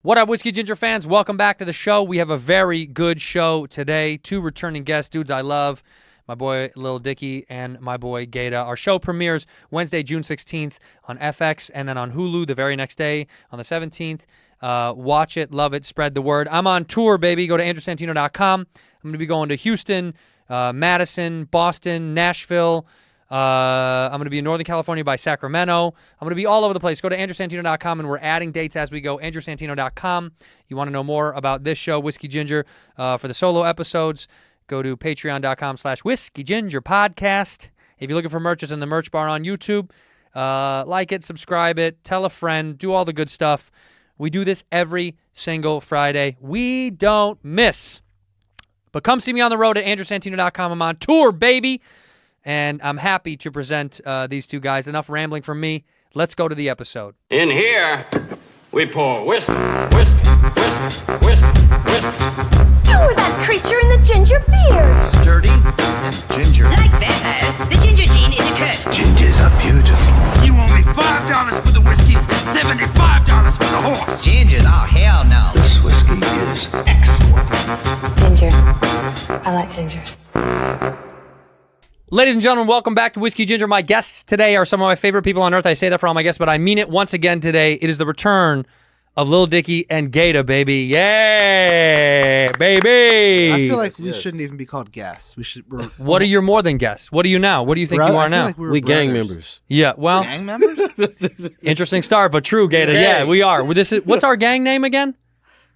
What up, Whiskey Ginger fans? Welcome back to the show. We have a very good show today. Two returning guests, dudes I love, my boy Lil Dicky and my boy Gata. Our show premieres Wednesday, June 16th on FX and then on Hulu the very next day on the 17th. Watch it, love it, spread the word. I'm on tour, baby. Go to andrewsantino.com. I'm going to be going to Houston, Madison, Boston, Nashville. I'm going to be in Northern California by Sacramento. I'm going to be all over the place. Go to andrewsantino.com, and we're adding dates as we go. andrewsantino.com. You want to know more about this show, Whiskey Ginger, for the solo episodes, go to patreon.com/Whiskey Ginger Podcast. If you're looking for merch, it's in the merch bar on YouTube. Like it, subscribe it, tell a friend, do all the good stuff. We do this every single Friday. We don't miss. But come see me on the road at andrewsantino.com. I'm on tour, baby. And I'm happy to present these two guys. Enough rambling from me. Let's go to the episode. In here, we pour whiskey, whiskey, whiskey, whiskey, whiskey. You were that creature in the ginger beard. Sturdy and ginger. Like vampires, the ginger gene is a curse. Gingers are beautiful. You owe me $5 for the whiskey and $75 for the horse. Gingers? Oh, hell no. This whiskey is excellent. Ginger. I like gingers. Ladies and gentlemen, welcome back to Whiskey Ginger. My guests today are some of my favorite people on earth. I say that for all my guests, but I mean it once again today. It is the return of Lil Dicky and Gata, baby. Yay, baby. I feel like we shouldn't even be called guests. What are you more than guests? What are you now? What do you think you are now? Like we gang members. Yeah, well, gang members? interesting start, but true, Gata. Yeah, we are. What's our gang name again?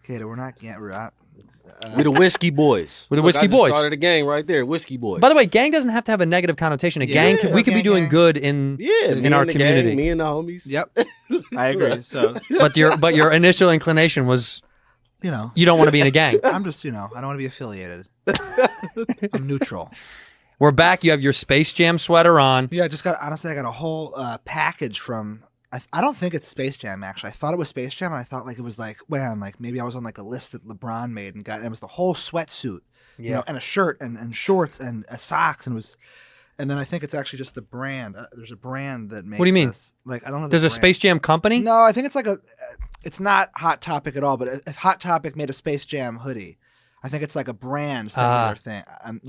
Gata, we're not gang. We the Whiskey Boys. We're the Whiskey Boys. Started a gang right there, Whiskey Boys. By the way, gang doesn't have to have a negative connotation. We could be doing good in our community. Gang, me and the homies. Yep, I agree. So, but your initial inclination was, you don't want to be in a gang. I'm just, I don't want to be affiliated. I'm neutral. We're back. You have your Space Jam sweater on. Yeah, I got a whole package from. I don't think it's Space Jam, actually. I thought it was Space Jam, and I thought it was maybe I was on a list that LeBron made and got. It was the whole sweatsuit, and a shirt and shorts and socks, and then I think it's actually just the brand. There's a brand that makes. What do you mean? This. I don't know. There's a Space Jam company? No, I think it's it's not Hot Topic at all. But if Hot Topic made a Space Jam hoodie, I think it's like a brand similar thing.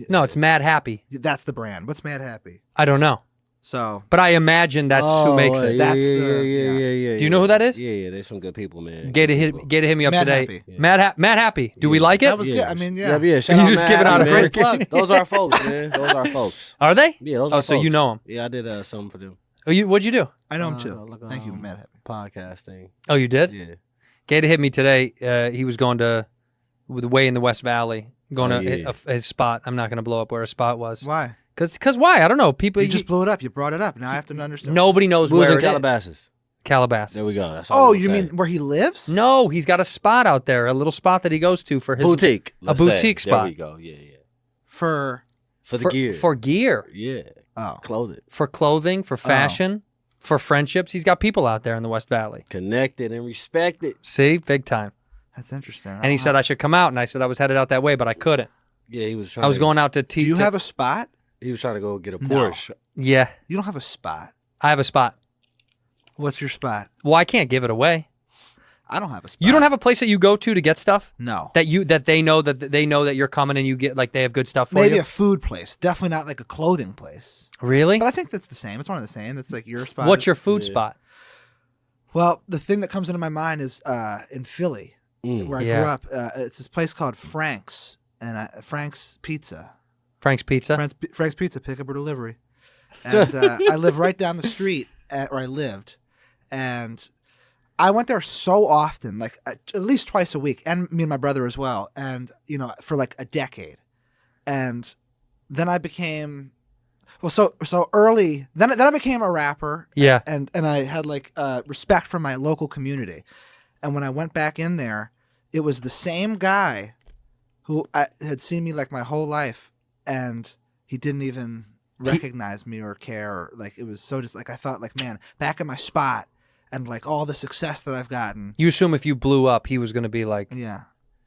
No, it's Mad Happy. That's the brand. What's Mad Happy? I don't know. So, but I imagine that's who makes it. That's yeah. Do you know who that is? Yeah, there's some good people, man. Gata hit me up Mad today. Happy. Yeah. Mad Happy. Do we like it? That was good. I mean, yeah. Shout You out just Mad give it out, Happy, man. Great plug. Those are folks, man. Those are folks. Are they? Yeah, those are so folks. you know them. Yeah, I did something for them. What'd you do? I know him too. Thank you, Mad Happy. Podcast thing. Oh, you did? Yeah. Gata hit me today. He was going to way in the West Valley, going to his spot. I'm not going to blow up where his spot was. Why? Because why? I don't know. People you just blew it up. You brought it up. Now I have to understand. Nobody knows Who's where in it Calabasas? is. Calabasas. There we go. That's all. Oh, you mean where he lives? No, he's got a spot out there, a little spot that he goes to for his boutique. A boutique spot. There we go. Yeah. For the gear. For gear. Yeah. Oh. Clothing. For clothing, for fashion, for friendships. He's got people out there in the West Valley. Connected and respected. See? Big time. That's interesting. And he said I should come out, and I said I was headed out that way, but I couldn't. Yeah, he was trying I was going out to Do you have a spot? He was trying to go get a No. Porsche. Yeah. You don't have a spot. I have a spot. What's your spot? Well, I can't give it away. I don't have a spot. You don't have a place that you go to get stuff? No. That they know that you're coming and you get they have good stuff for you? Maybe a food place. Definitely not like a clothing place. Really? But I think that's the same. It's one of the same. It's like your spot. What's your food spot? Well, the thing that comes into my mind is in Philly, where I grew up. It's this place called Frank's, and Frank's Pizza. Frank's Pizza? Frank's Pizza, pickup or delivery. And I live right down the street, where I lived. And I went there so often, like at least twice a week, and me and my brother as well. And, for like a decade. And then I became, so early, then I became a rapper. Yeah. And I had respect for my local community. And when I went back in there, it was the same guy who had seen me like my whole life. And he didn't even recognize me or care. It was so just I thought man, back in my spot and all the success that I've gotten. You assume if you blew up, he was going to be like, yeah,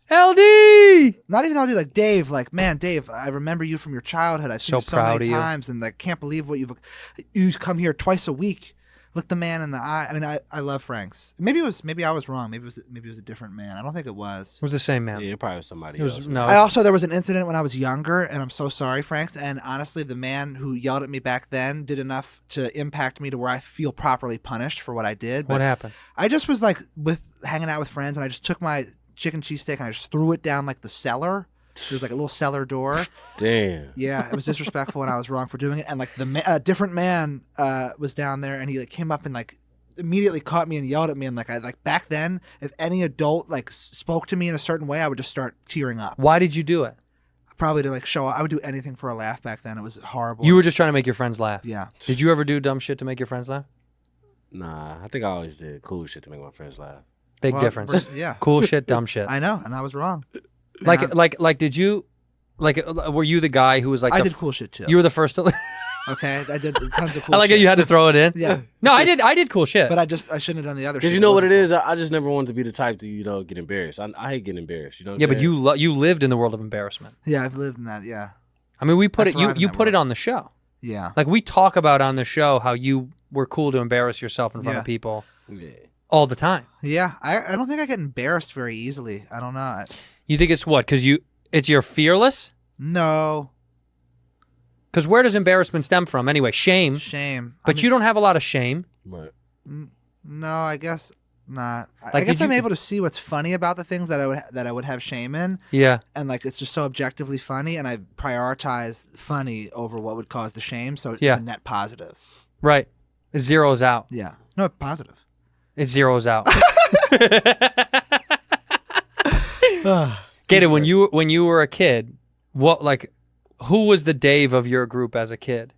LD! Not even LD, Dave, man, Dave, I remember you from your childhood. I've seen you so proud many of you. times and can't believe what you come here twice a week. look the man in the eye. I mean, I love Frank's. Maybe I was wrong. Maybe it was a different man. I don't think it was. It was the same man. Yeah, it probably was somebody It was else. no. There was an incident when I was younger, and I'm so sorry, Frank's. And honestly, the man who yelled at me back then did enough to impact me to where I feel properly punished for what I did. What But happened? I just was like hanging out with friends, and I just took my chicken cheesesteak and I just threw it down like the cellar. There's like a little cellar door. Damn. Yeah, it was disrespectful, and I was wrong for doing it. And like different man was down there, and he like came up and like immediately caught me and yelled at me. And like back then, if any adult like spoke to me in a certain way, I would just start tearing up. Why did you do it? Probably to like show. I would do anything for a laugh back then. It was horrible. You were just trying to make your friends laugh. Yeah. Did you ever do dumb shit to make your friends laugh? Nah, I think I always did cool shit to make my friends laugh. Big Well, difference. Yeah. Cool shit, dumb shit. I know, and I was wrong. Like did you were you the guy who was like I the did cool shit too. you were the first to Okay, I did tons of cool I like shit. it you had to throw it in. Yeah. No, I did cool shit. But I shouldn't have done the other shit. Because you know what it is? I just never wanted to be the type to, get embarrassed. I hate getting embarrassed. You know what yeah, I'm but saying? you lived in the world of embarrassment. Yeah, I've lived in that, yeah. I mean, we put I it thrive in you that put it world. on the show. Yeah. Like we talk about on the show how you were cool to embarrass yourself in front of Yeah. people Yeah. all the time. Yeah, I don't think I get embarrassed very easily. I don't know. You think it's what? Because it's you're fearless? No. Because where does embarrassment stem from anyway? Shame. Shame. But you don't have a lot of shame. Right. No, I guess not. I Like, guess did I'm you- able to see what's funny about the things that I would have shame in, Yeah. and like it's just so objectively funny, and I prioritize funny over what would cause the shame, so Yeah. it's a net positive. Right. It zeroes out. Yeah. No, positive. It zeroes out. Gata, when you were a kid, who was the Dave of your group as a kid?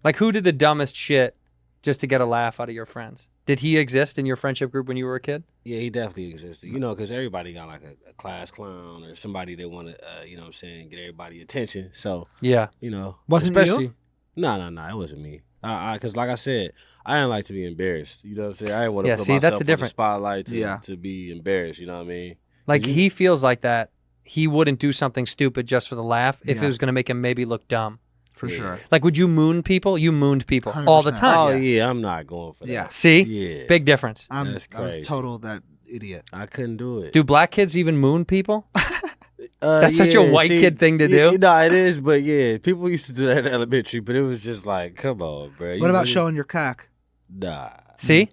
Like who did the dumbest shit just to get a laugh out of your friends? Did he exist in your friendship group when you were a kid? Yeah, he definitely existed. Because everybody got like a class clown or somebody that want to, get everybody attention. So, Yeah. Wasn't especially, you? No, it wasn't me. Because like I said, I didn't like to be embarrassed. You know what I'm saying? I didn't want to Yeah, put see, that's myself the on the difference. spotlight Yeah. to be embarrassed. You know what I mean? Like he feels like that. He wouldn't do something stupid just for the laugh if Yeah. it was going to make him maybe look dumb. For sure. Like, would you moon people? You mooned people all the 100%. time. Oh, yeah, I'm not going for that. Yeah. See? Yeah. Big difference. I That's was crazy. total that idiot. I couldn't do it. Do black kids even moon people? That's such a white kid thing to do. No, it is, but yeah, people used to do that in elementary, but it was just like, come on, bro. What about showing your cock? Nah. See?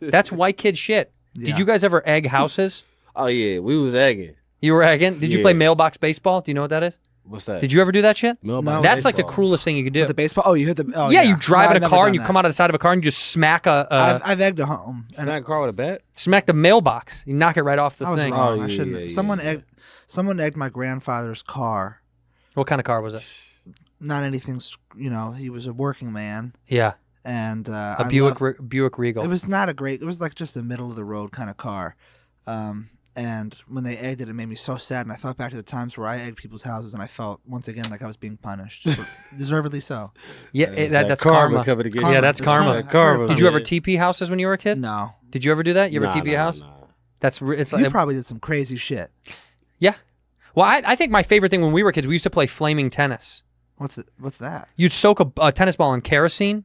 That's white kid shit. Yeah. Did you guys ever egg houses? Oh, yeah, we was egging. You were egging? Did you Yeah. play mailbox baseball? Do you know what that is? What's that? Did you ever do that shit? Mailbox That's like the baseball. cruelest thing you could do. With the baseball? Oh, you hit the. Oh, yeah, you drive No, in I've a car never and you done come that. out of the side of a car and you just smack I've egged a home. Isn't that car with a bat? smack the mailbox. You knock it right off the I was thing. wrong. Oh, I yeah, shouldn't. yeah, Someone yeah. egged my grandfather's car. What kind of car was it? Not anything. He was a working man, Yeah, and a Buick Regal. It was not a great. It was like just a middle of the road kind of car. And when they egged it, it made me so sad. And I thought back to the times where I egged people's houses, and I felt once again like I was being punished, deservedly so. Yeah, It's that's karma. coming to get Yeah, you. that's It's karma. Karma. Did you ever man. TP houses when you were a kid? No, Did you ever do that? You ever Nah, TP a nah, house? nah. It's you like probably did some crazy shit. yeah. Well, I think my favorite thing when we were kids, we used to play flaming tennis. What's that? You'd soak a tennis ball in kerosene,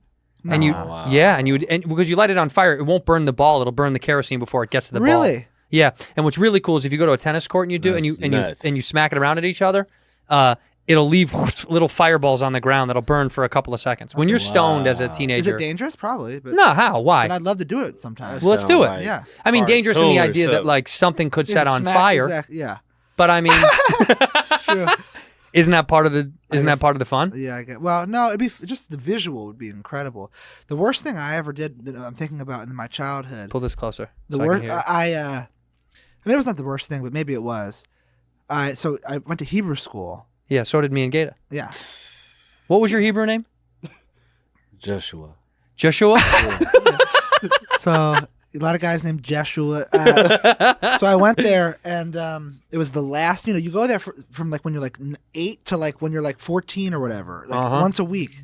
and you wow. yeah, and because you light it on fire, it won't burn the ball; it'll burn the kerosene before it gets to the ball. Really? Yeah. And what's really cool is if you go to a tennis court and you do That's nuts. and you smack it around at each other, it'll leave little fireballs on the ground that'll burn for a couple of seconds. When you're stoned as a teenager, Is it dangerous? Probably. But no, how? Why? And I'd love to do it sometime. Well, let's do it. Yeah. I mean, dangerous in the cartoon or idea that something. like something could set Yeah, on smack- fire. exactly, yeah. But I mean, True. isn't that part of the guess- part of the fun? Yeah, I get. Well, no, it'd be just the visual would be incredible. The worst thing I ever did that I'm thinking about in my childhood. Pull this closer. The so I can worst. hear it. I mean, it was not the worst thing, but maybe it was. So I went to Hebrew school. Yeah, so did me and Gata. Yeah. What was your Hebrew name? Joshua. Joshua? So a lot of guys named Jeshua. So I went there, and it was the last. You go there from like when you're like 8 to like when you're like 14 or whatever, like once a week.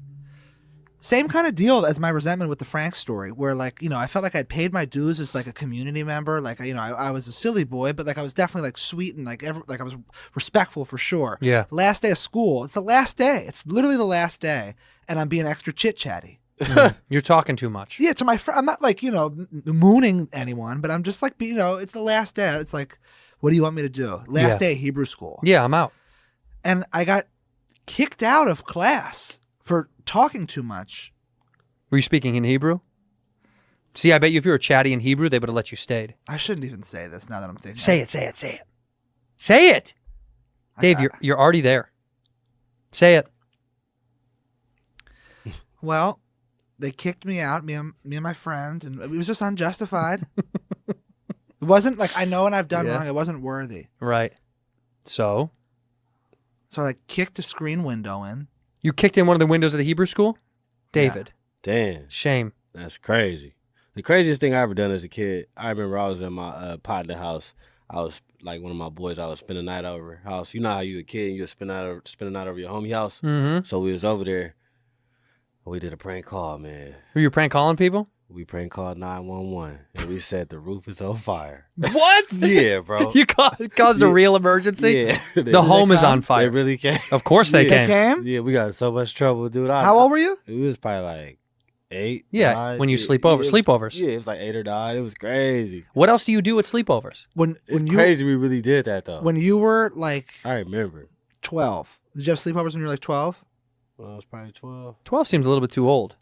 Same kind of deal as my resentment with the Frank story, where like I felt like I'd paid my dues as like a community member. Like I was a silly boy, but like I was definitely like sweet and like I was respectful for sure. Yeah. Last day of school. It's the last day. It's literally the last day, and I'm being extra chit chatty. You're talking too much. Yeah, to my friend. I'm not like, mooning anyone, but I'm just like, it's the last day. It's like, what do you want me to do? Last day of Hebrew school. Yeah, I'm out. And I got kicked out of class for talking too much. Were you speaking in Hebrew? See, I bet you if you were chatty in Hebrew, they would have let you stay. I shouldn't even say this now that I'm thinking. Say it. Say it. Dave, you're already there. Say it. Well, they kicked me out, me and my friend, and it was just unjustified. It wasn't like, I know when I've done wrong, it wasn't worthy. Right. So I kicked a screen window in. you kicked in one of the windows of the Hebrew school? David. Damn. Shame. That's crazy. The craziest thing I ever done as a kid, I remember I was in my partner house. I was like one of my boys. I was spending the night over house. You know how you a kid, you spend the night over your homie house. Mm-hmm. So we was over there. We did a prank call, man. Were you prank calling people? We prank called 911, and we said the roof is on fire. What? Yeah, bro. You caused a real emergency? Yeah. The home is on They fire. really came. Of course they They came. came? Yeah, we got in so much trouble, dude. How old were you? It was probably like 8. Yeah, 9. when you sleep over. it was- Sleepovers. Yeah, it was like 8 or 9. It was crazy. What else do you do at sleepovers? It's crazy we really did that, though. When you were like I remember. 12, did you have sleepovers when you were like 12? Well, I was probably 12. 12 seems a little bit too old.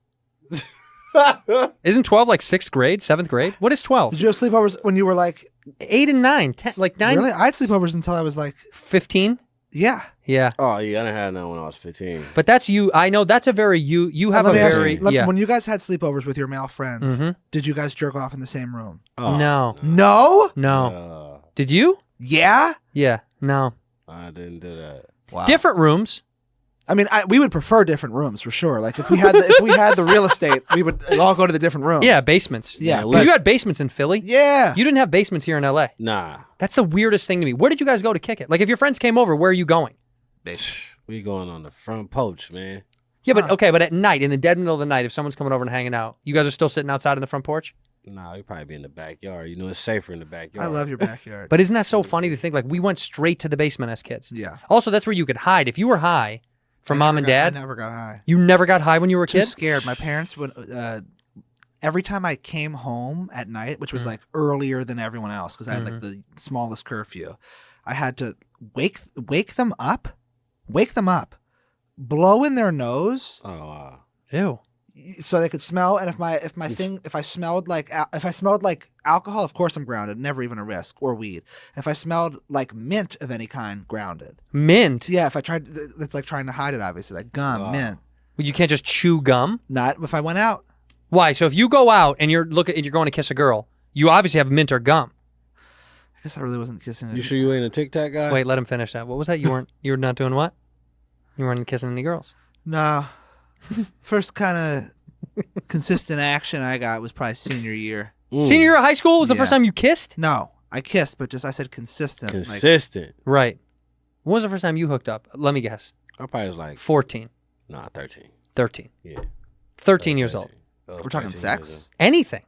Isn't 12 like 6th grade, 7th grade? What is 12? Did you have sleepovers when you were like 8 and 9, 10, like 9, really? I had sleepovers until I was like 15? yeah. Yeah. Oh, yeah, I didn't have that when I was 15. But that's you. I know that's a very you have Let a me ask very you, yeah. when you guys had sleepovers with your male friends, Mhm. did you guys jerk off in the same room? Oh, No. No? Did you? Yeah? Yeah. No. I didn't do that. Wow. Different rooms. I mean, we would prefer different rooms for sure. Like if we had the real estate, we would all go to the different rooms. Yeah, basements. Yeah. Because you had basements in Philly. Yeah. You didn't have basements here in LA. Nah. That's the weirdest thing to me. Where did you guys go to kick it? Like if your friends came over, where are you going? We going on the front porch, man. Yeah, but okay, but at night, in the dead middle of the night, if someone's coming over and hanging out, you guys are still sitting outside in the front porch? Nah, we probably be in the backyard. You know, it's safer in the backyard. I love your backyard. But isn't that so funny to think like we went straight to the basement as kids? Yeah. Also, that's where you could hide. If you were high from mom and dad, I never got high. you never got high when you were a Too kid? scared. My parents would every time I came home at night, which was like earlier than everyone else because I had like the smallest curfew, I had to wake them up, blow in their nose Oh, wow. Ew. so they could smell. And if I smelled like alcohol, of course I'm grounded. Never even a risk. Or weed. If I smelled like mint of any kind, grounded. Mint? Yeah. If I tried, it's like trying to hide it. Obviously, like gum, mint. Well, you can't just chew gum? Not if I went out. Why? So if you go out and you're going to kiss a girl, you obviously have mint or gum. I guess I really wasn't kissing it. You sure you ain't a Tic Tac guy? Wait, let him finish that. What was that? You were not doing what? You weren't kissing any girls? No. First kind of consistent action I got was probably senior year. Senior year of high school was the Yeah. first time you kissed? No, I kissed, but I said consistent. Like, Consistent. Right. When was the first time you hooked up? Let me guess. I probably was like, 14, 13. 13. Yeah. 13 years old. I was we're talking 13 sex? years Anything.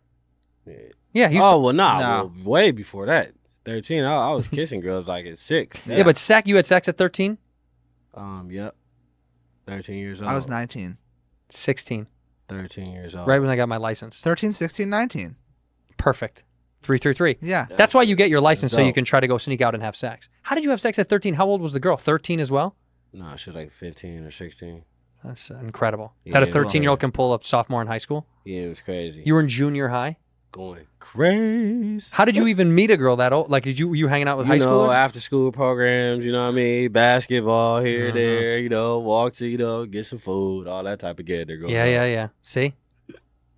old. Yeah. Yeah, he's Oh, well, nah. No. Well, way before that. 13, I was kissing girls like at 6. yeah, but you had sex at 13? Yep. 13 years old. I was 19. 16. 13 years old. Right when I got my license. 13, 16, 19. Perfect. 333. Yeah. That's why you get your license so you dope. can try to go sneak out and have sex. How did you have sex at 13? How old was the girl? 13 as well? No, she was like 15 or 16. That's incredible. Yeah, that a it was 13-year-old can pull up sophomore in high school? Yeah, it was crazy. You were in junior high? Going crazy. How did you even meet a girl that old? Like, were you hanging out with high schoolers? After school programs, you know what I mean? Basketball here, Mm-hmm. there, walk to, get some food, all that type of gander going on. Yeah. See?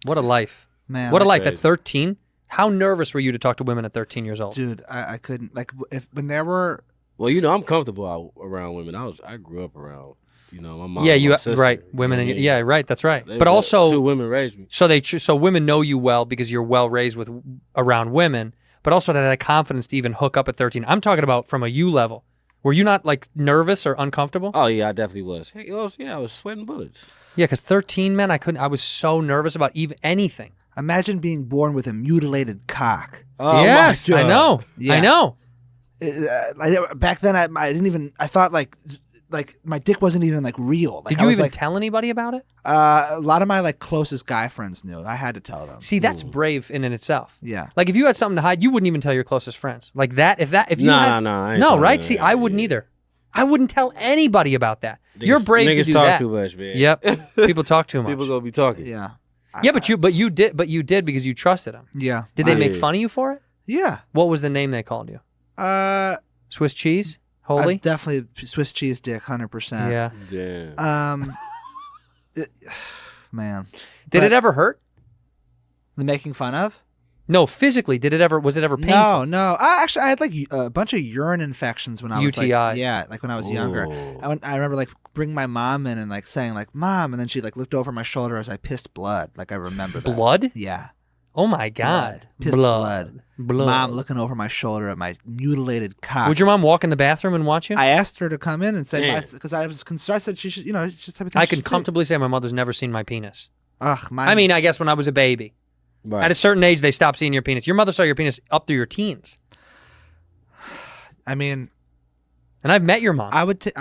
What a life. Man. What a life. At crazy. 13? How nervous were you to talk to women at 13 years old? Dude, I couldn't. Like, when there were. Well, I'm comfortable around women. I grew up around, my mom. Yeah, and you my sister, right. you know Women what I and mean? yeah, right. That's right. They- But two also, women raised me. so women know you well because you're well raised around women. But also to have that confidence to even hook up at 13. I'm talking about from a you level. Were you not like nervous or uncomfortable? Oh yeah, I definitely was. Hey, I was sweating bullets. Yeah, because 13, man, I was so nervous about even anything. Imagine being born with a mutilated cock. Oh, Yes, my I God. know. Yeah. I know. Back then, I didn't even. I thought like like my dick wasn't even like real. Like, Did I you was, even like, tell anybody about it? a lot of my like closest guy friends knew. I had to tell them. See, that's brave in and itself. Yeah. Like if you had something to hide, you wouldn't even tell your closest friends. Like that, if you No, had, no, I ain't no, telling right? them See, that, I wouldn't yeah. either. I wouldn't tell anybody about that. You're brave to Niggas do talk that. too much, man. Yep, people talk too much. People gonna be talking. Yeah. Yeah, but you did because you trusted them. Yeah. Did they make Yeah. fun of you for it? Yeah. What was the name they called you? Swiss cheese? Holy? Definitely Swiss cheese dick, 100%. Yeah. Yeah. Man. Did But it ever hurt? the making fun of? No, physically. Was it ever painful? No. I had like a bunch of urine infections when I was like, UTIs. yeah, like when I was younger. Ooh. I remember like bringing my mom in and like saying like, "Mom," and then she like looked over my shoulder as I pissed blood. Like I remember that. Blood? Yeah. Oh my God. Pissed Blood. Mom looking over my shoulder at my mutilated cock. Would your mom walk in the bathroom and watch you? I asked her to come in and say, Yeah. because I was concerned. I said she should, it's just type of thing. I she can should see. comfortably say my mother's never seen my penis. Ugh, I mean, I guess when I was a baby. Right. At a certain age, they stop seeing your penis. Your mother saw your penis up through your teens. I mean, And I've met your mom. I would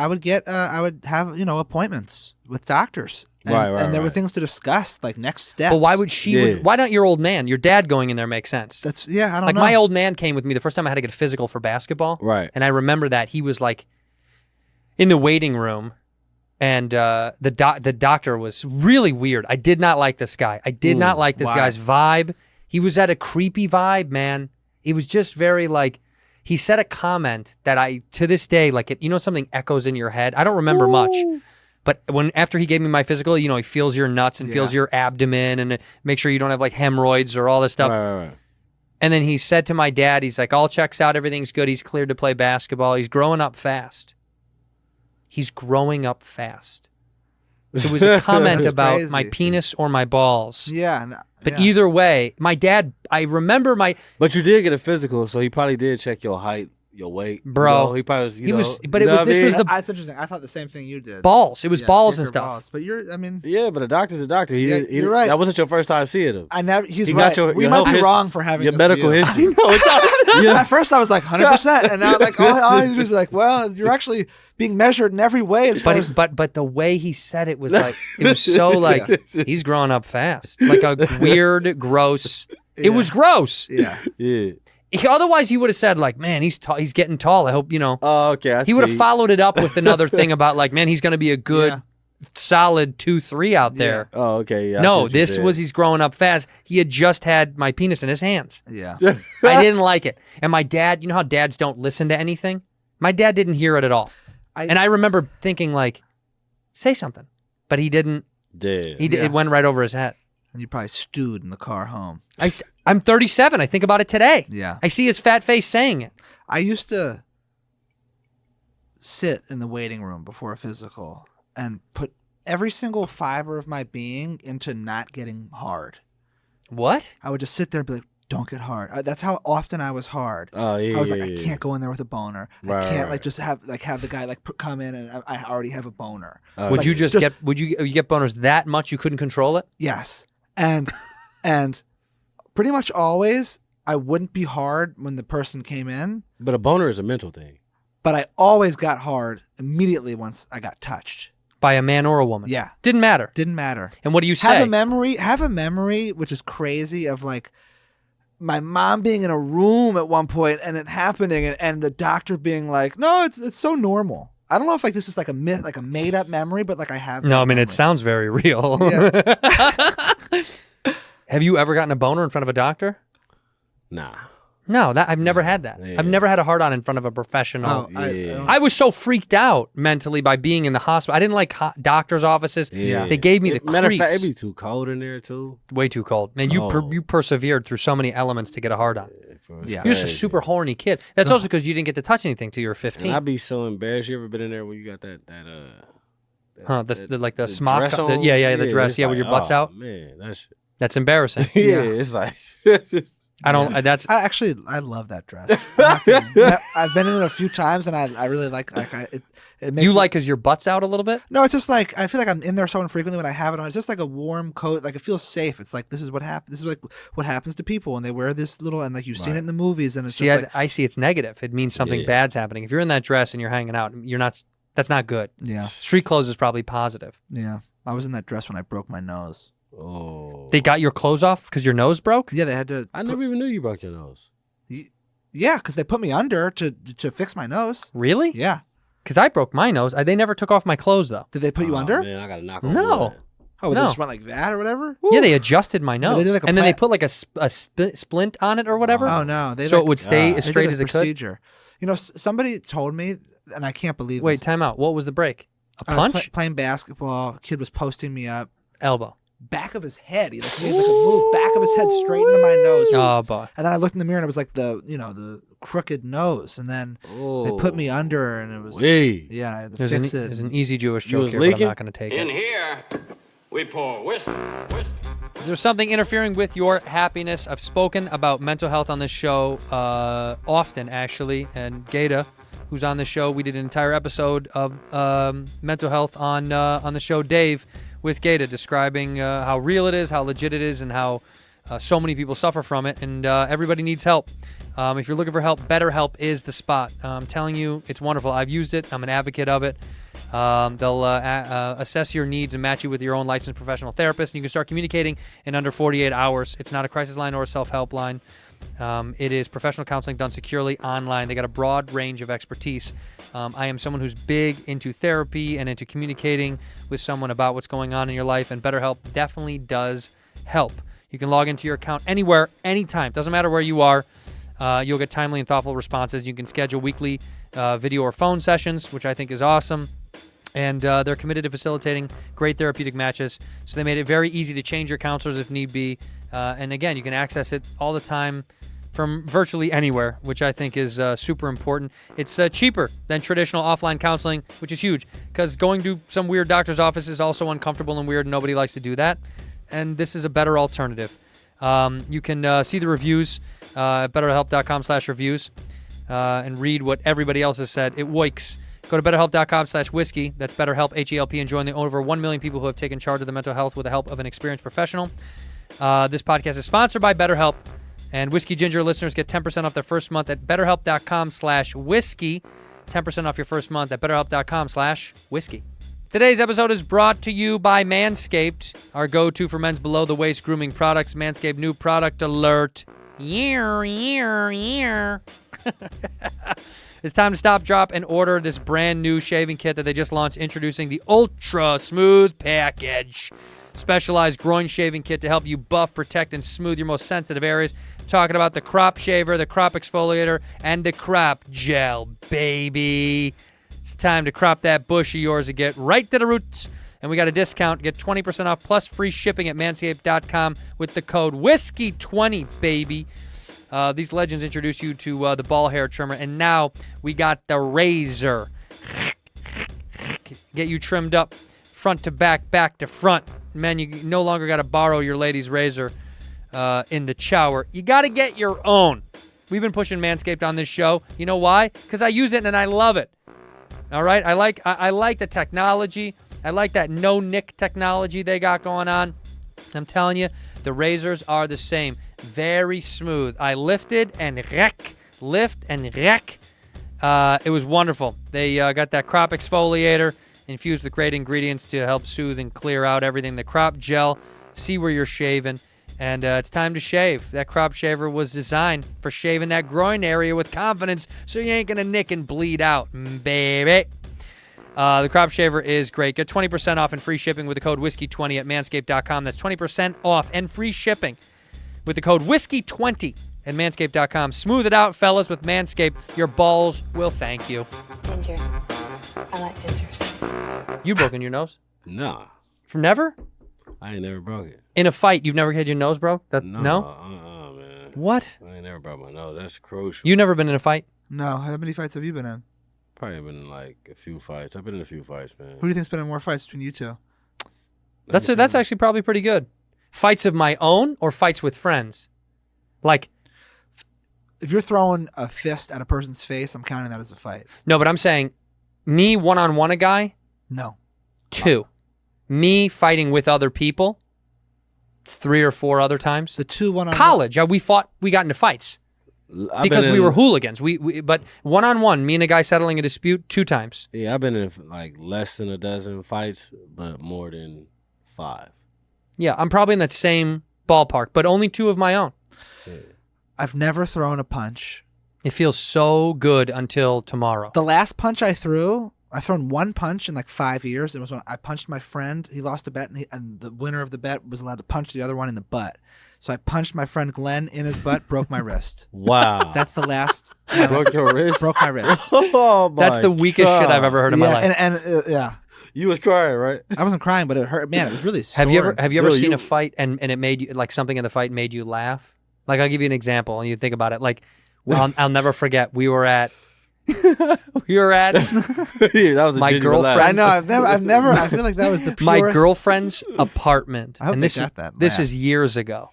have appointments with doctors. And, Right, and there were right. things to discuss, like next steps. But why would she? Yeah. Why don't your old man, your dad, going in there make sense? That's I don't Like know. my old man came with me the first time I had to get a physical for basketball. Right. And I remember that he was like in the waiting room, and the doctor was really weird. I did not like this guy. I did not like this why? guy's vibe. He was at a creepy vibe, man. It was just very like. He said a comment that to this day, like something echoes in your head. I don't remember much. But after he gave me my physical, he feels your nuts and feels your abdomen and make sure you don't have like hemorrhoids or all this stuff. Right. And then he said to my dad, he's like, all checks out, everything's good. He's cleared to play basketball. He's growing up fast. He's growing up fast. It was a comment That's about crazy. my penis or my balls. Yeah. But either way, my dad, I remember But you did get a physical, so he probably did check your height, your weight. Bro. He probably was, He was- but you it know was- what I this mean? was the- That's interesting. I thought the same thing you did. balls. It was Yeah, balls dick and or stuff. balls. But Yeah, but a doctor's a doctor. Yeah, you're right. That wasn't your first time seeing him. I never. He's He right. got your we your might health be his- wrong for having your this medical view. history. At first, I was like 100%, and now like all I do is be like, well, you're actually being measured in every way. As far as, But the way he said it was like it was so like he's growing up fast, like a weird, gross. It was gross. yeah. Yeah. Otherwise, he would have said like, "Man, he's tall. He's getting tall. I hope Oh, okay. He would have followed it up with another thing about like, man, he's going to be a good, Yeah. solid 2-3 out there. Oh, okay. Yeah, I see No, what you this said. was he's growing up fast. He had just had my penis in his hands. Yeah. I didn't like it. And my dad, you know how dads don't listen to anything? My dad didn't hear it at all. And I remember thinking like, say something. But he didn't. Dead. It went right over his head. And you probably stewed in the car home. I'm 37. I think about it today. Yeah. I see his fat face saying it. I used to sit in the waiting room before a physical and put every single fiber of my being into not getting hard. What? I would just sit there and be like, don't get hard. That's how often I was hard. Oh, yeah. I was like, yeah, I yeah. can't go in there with a boner. Right, I can't right. like just have the guy like come in and I already have a boner. Would Like, you just get? Would you get boners that much you couldn't control it? Yes. And pretty much always I wouldn't be hard when the person came in, But a boner is a mental thing. but I always got hard immediately once I got touched. By a man or a woman? Yeah. Didn't matter. Didn't matter. And what do you say? Have a memory, which is crazy, of like my mom being in a room at one point and it happening and the doctor being like, no, it's so normal. I don't know if like this is like a myth, like a made up memory, but like I have. No, that I mean, memory. it sounds very real. Yeah. Have you ever gotten a boner in front of a doctor? Nah. No, I've never had that. Yeah. I've never had a hard on in front of a professional. Oh, I Yeah. don't- I was so freaked out mentally by being in the hospital. I didn't like doctors' offices. Yeah. They gave me the Matter of fact, creeps. it'd be too cold in there, too. Way too cold. Man, you persevered through so many elements to get a hard on. Yeah. You're just a super horny kid. That's also because you didn't get to touch anything till you were 15. And I'd be so embarrassed. You ever been in there when you got that Like the smock. dress on? The dress. it's Yeah, with like, your butts oh, out. Man, that's That's embarrassing. yeah. It's like I don't. That's. I love that dress. I'm not kidding. I've been in it a few times and I really like it makes You me- like because your butt's out a little bit? No, it's just like I feel like I'm in there so infrequently when I have it on. It's just like a warm coat. Like it feels safe. It's like this is what happens. This is like what happens to people when they wear this little and like you've seen it in the movies and it's See, just like I see it's negative. It means something Yeah. bad's happening. If you're in that dress and you're hanging out, you're not. That's not good. Yeah. Street clothes is probably positive. Yeah. I was in that dress when I broke my nose. Oh. They got your clothes off because your nose broke? Yeah, they had to. I never even knew you broke your nose. Yeah, because they put me under to fix my nose. Really? Yeah. Because I broke my nose. They never took off my clothes, though. Did they put you under? Man, I got to knock on No. wood. Oh, they No. just went like that or whatever? Yeah, they adjusted my nose. they did like a and then they pla- put like a splint on it or whatever. Oh, no. They So like, it would stay Ah. as they straight did a as it could? procedure. You know, somebody told me, and I can't believe Wait, this. time out. What was the break? A I was punch? playing basketball. Kid was posting me up. Elbow. Back of his head. He like made like a move. Back of his head straight into my nose. Oh, boy. And then I looked in the mirror and it was like the crooked nose. And then they put me under and it was Wait. yeah. I had to There's fix there's it. an easy Jewish You joke was here, but I'm leaking? not going to take In it. here, we pour whiskey. There's something interfering with your happiness. I've spoken about mental health on this show often, actually. And Gata, who's on the show, we did an entire episode of mental health on the show Dave with Gata, describing how real it is, how legit it is, and how so many people suffer from it. And everybody needs help. If you're looking for help, BetterHelp is the spot. I'm telling you, it's wonderful. I've used it. I'm an advocate of it. They'll assess your needs and match you with your own licensed professional therapist, and you can start communicating in under 48 hours. It's not a crisis line or a self-help line. It is professional counseling done securely online. They got a broad range of expertise. I am someone who's big into therapy and into communicating with someone about what's going on in your life, and BetterHelp definitely does help. You can log into your account anywhere, anytime. Doesn't matter where you are. You'll get timely and thoughtful responses. You can schedule weekly video or phone sessions, which I think is awesome. And they're committed to facilitating great therapeutic matches. So they made it very easy to change your counselors if need be. And again, you can access it all the time from virtually anywhere, which I think is super important. It's cheaper than traditional offline counseling, which is huge, because going to some weird doctor's office is also uncomfortable and weird, and nobody likes to do that. And this is a better alternative. You can see the reviews at betterhelp.com/reviews and read what everybody else has said. It works. Go to betterhelp.com/whiskey. That's BetterHelp, H-E-L-P, and join the over 1 million people who have taken charge of their mental health with the help of an experienced professional. This podcast is sponsored by BetterHelp, and Whiskey Ginger listeners get 10% off their first month at betterhelp.com/whiskey. 10% off your first month at betterhelp.com/whiskey. Today's episode is brought to you by Manscaped, our go-to for men's below-the-waist grooming products. Manscaped new product alert. It's time to stop, drop, and order this brand new shaving kit that they just launched, introducing the Ultra Smooth Package. Specialized groin shaving kit to help you buff, protect, and smooth your most sensitive areas. I'm talking about the crop shaver, the crop exfoliator, and the crop gel, baby. It's time to crop that bush of yours and get right to the roots. And we got a discount. Get 20% off plus free shipping at manscaped.com with the code WHISKEY20, baby. These legends introduce you to the ball hair trimmer, and now we got the razor. Get you trimmed up front to back, back to front. Man, you no longer got to borrow your lady's razor in the shower. You got to get your own. We've been pushing Manscaped on this show. You know why? Because I use it and I love it. All right? I like the technology. I like that no-nick technology they got going on. I'm telling you, the razors are the same. Very smooth. I lifted and wreck. Lift and wreck. It was wonderful. They got that crop exfoliator infused with great ingredients to help soothe and clear out everything. The crop gel, see where you're shaving. And it's time to shave. That crop shaver was designed for shaving that groin area with confidence so you ain't going to nick and bleed out, baby. The crop shaver is great. Get 20% off and free shipping with the code WHISKEY20 at manscaped.com. That's 20% off and free shipping with the code WHISKEY20 at manscaped.com. Smooth it out, fellas, with Manscaped. Your balls will thank you. Ginger. I like gingers. You broken your nose? Nah, From never? I ain't never broke it. In a fight, you've never had your nose broke? No? Man. What? I ain't never broke my nose. That's crucial. You never been in a fight? No, how many fights have you been in? Probably been in like a few fights. I've been in a few fights, man. Who do you think's been in more fights between you two? That's actually probably pretty good. Fights of my own or fights with friends? Like, If you're throwing a fist at a person's face, I'm counting that as a fight. no, but I'm saying me one-on-one a guy, No. 2. Me fighting with other people, 3 or 4 other times. The two one-on-one. College, we got into fights. because we were hooligans. But one-on-one, me and a guy settling a dispute 2 times. Yeah, I've been in like less than a dozen fights, but more than 5. Yeah, I'm probably in that same ballpark, but only 2 of my own. I've never thrown a punch. It feels so good until tomorrow. The last punch I threw, I've thrown 1 punch in like 5 years. It was when I punched my friend. He lost a bet, and the winner of the bet was allowed to punch the other one in the butt. So I punched my friend Glenn in his butt, broke my wrist. Wow. That's the last. time Broke your wrist? Broke my wrist. Oh my That's the weakest shit I've ever heard in my life. Yeah. You was crying, right? I wasn't crying, but it hurt. Man, it was really sore. Have you ever Dude, seen a fight and it made you, like, something in the fight made you laugh? Like, I'll give you an example and you think about it. Like, well, I'll never forget. We were at Yeah, that was a my genuine girlfriend. laugh. I know. I've never. I feel like that was the purest. my girlfriend's apartment. I hope and they this got that this laugh. is years ago.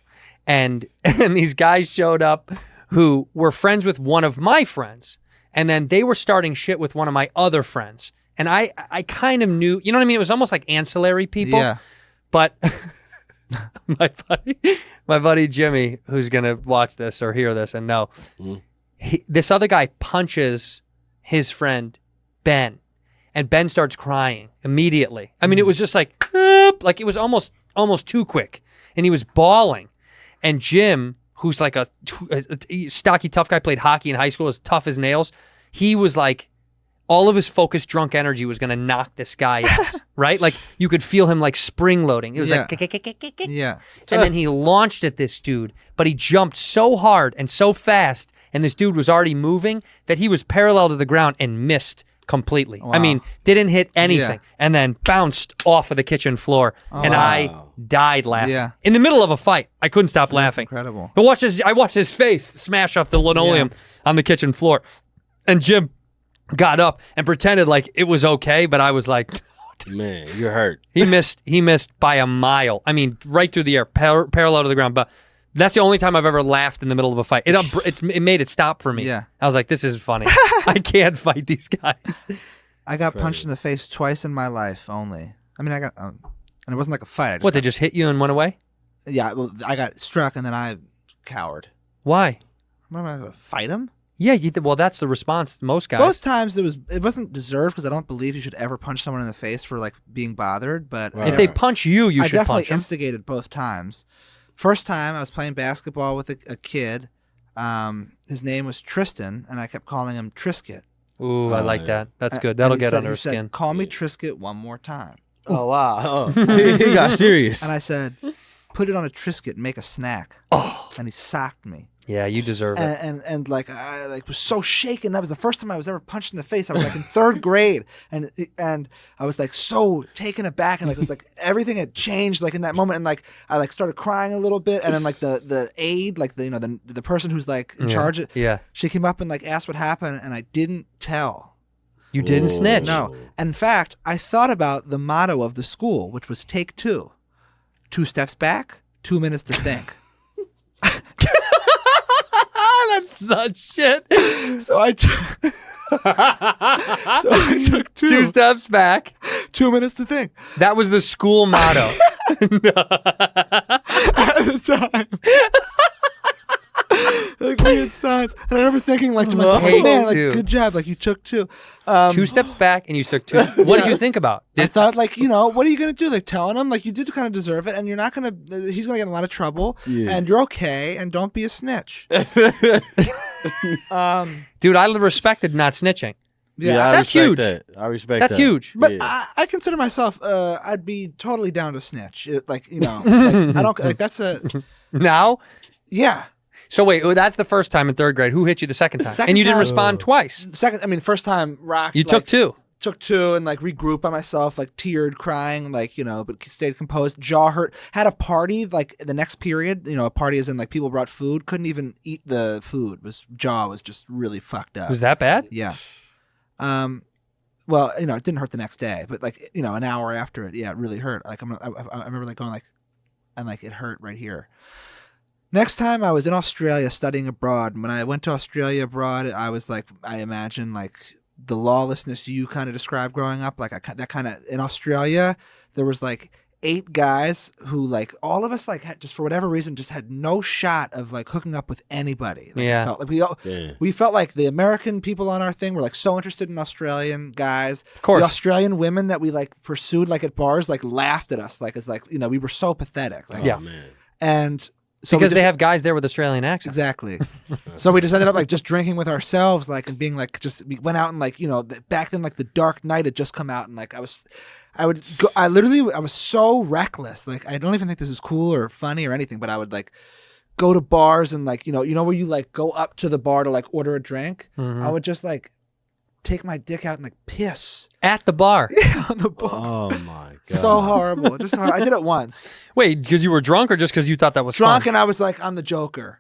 And these guys showed up who were friends with one of my friends. And then they were starting shit with one of my other friends. And I kind of knew, you know what I mean? It was almost like ancillary people. Yeah. But my buddy Jimmy, who's going to watch this or hear this and know, this other guy punches his friend, Ben. And Ben starts crying immediately. I mean, it was just like it was almost too quick. And he was bawling. And Jim, who's like a stocky, tough guy, played hockey in high school, as tough as nails, he was like, all of his focused, drunk energy was going to knock this guy out, right? Like, you could feel him like spring loading. It was like, Yeah. and then he launched at this dude, but he jumped so hard and so fast, and this dude was already moving that he was parallel to the ground and missed completely. I mean, didn't hit anything, and then bounced off of the kitchen floor, and I died laughing. Yeah. In the middle of a fight, I couldn't stop laughing. Incredible. But I watched his face smash off the linoleum on the kitchen floor, and Jim got up and pretended like it was okay, but I was like, Man, you're hurt. he missed by a mile. I mean, right through the air, parallel to the ground. But that's the only time I've ever laughed in the middle of a fight. It made it stop for me. Yeah. I was like, this is funny. I can't fight these guys. I got punched in the face twice in my life only. I mean, I got, and it wasn't like a fight. I just What, they just hit you and went away? Yeah, well, I got struck and then I cowered. Why? Am I going to fight him? Yeah, well, that's the response most guys. Both times it wasn't deserved because I don't believe you should ever punch someone in the face for like being bothered. But If they punch you, you I should definitely punch them. instigated both times. First time I was playing basketball with a kid. His name was Tristan, and I kept calling him Trisket. Ooh, I like that. That's good. And That'll he get said- under he his said, skin. Call me Trisket one more time. Oh, wow. He got serious. And I said, put it on a Trisket and make a snack. Oh. And he socked me. Yeah, you deserve it. And like I like was so shaken. That was the first time I was ever punched in the face. I was like in 3rd grade, and I was like so taken aback, and like it was like everything had changed like in that moment, and like I like started crying a little bit, and then like the aide, like the person who's like in charge, she came up and like asked what happened, and I didn't tell. You didn't snitch. No. In fact, I thought about the motto of the school, which was take 2. 2 steps back, 2 minutes to think. That's such shit. So I took 2. 2 steps back. 2 minutes to think. That was the school motto. At the time. Like weird signs. And I remember thinking like to myself, Take man, like 2. good job, like you took 2. 2 steps back and you took 2. What did you think about? I thought like, what are you going to do? Like telling him like you did kind of deserve it and you're not going to, he's going to get in a lot of trouble and you're okay and don't be a snitch. Dude, I respected not snitching. Yeah, I That's respect huge. that. I respect That's that. huge. But I consider myself, I'd be totally down to snitch. Like, I don't, like that's Now? yeah. So wait, that's the first time in 3rd grade. Who hit you the second time? Second And you didn't time- respond twice. First time rocked. You took 2. Took 2 and like regrouped by myself, like teared, crying, like, but stayed composed, jaw hurt. Had a party like the next period, a party as in like people brought food, couldn't even eat the food. Jaw was just really fucked up. Was that bad? Yeah. Well, it didn't hurt the next day, but like, an hour after it, it really hurt. Like I remember like going like, and like it hurt right here. Next time I was in Australia studying abroad. When I went to Australia abroad, I was like, I imagine like the lawlessness you kind of described growing up. Like that kind of, in Australia, there was like 8 guys who like all of us like had, just for whatever reason just had no shot of like hooking up with anybody. Like, Yeah. it felt like we felt like the American people on our thing were like so interested in Australian guys. Of course. The Australian women that we like pursued like at bars like laughed at us like as like we were so pathetic. Like, Yeah. Man. And so Because we they just- have guys there with Australian accents. Exactly. So we just ended up like just drinking with ourselves, like, and being like, we went out and like, back then like The Dark Knight had just come out, and like I was so reckless. Like I don't even think this is cool or funny or anything, but I would like go to bars and like, where you like go up to the bar to like order a drink. Mm-hmm. I would just like take my dick out and like piss At the bar. on the bar. Oh my god. So horrible. Just I did it once. Wait, because you were drunk or just because you thought that was Drunk, fun? and I was like, I'm the Joker.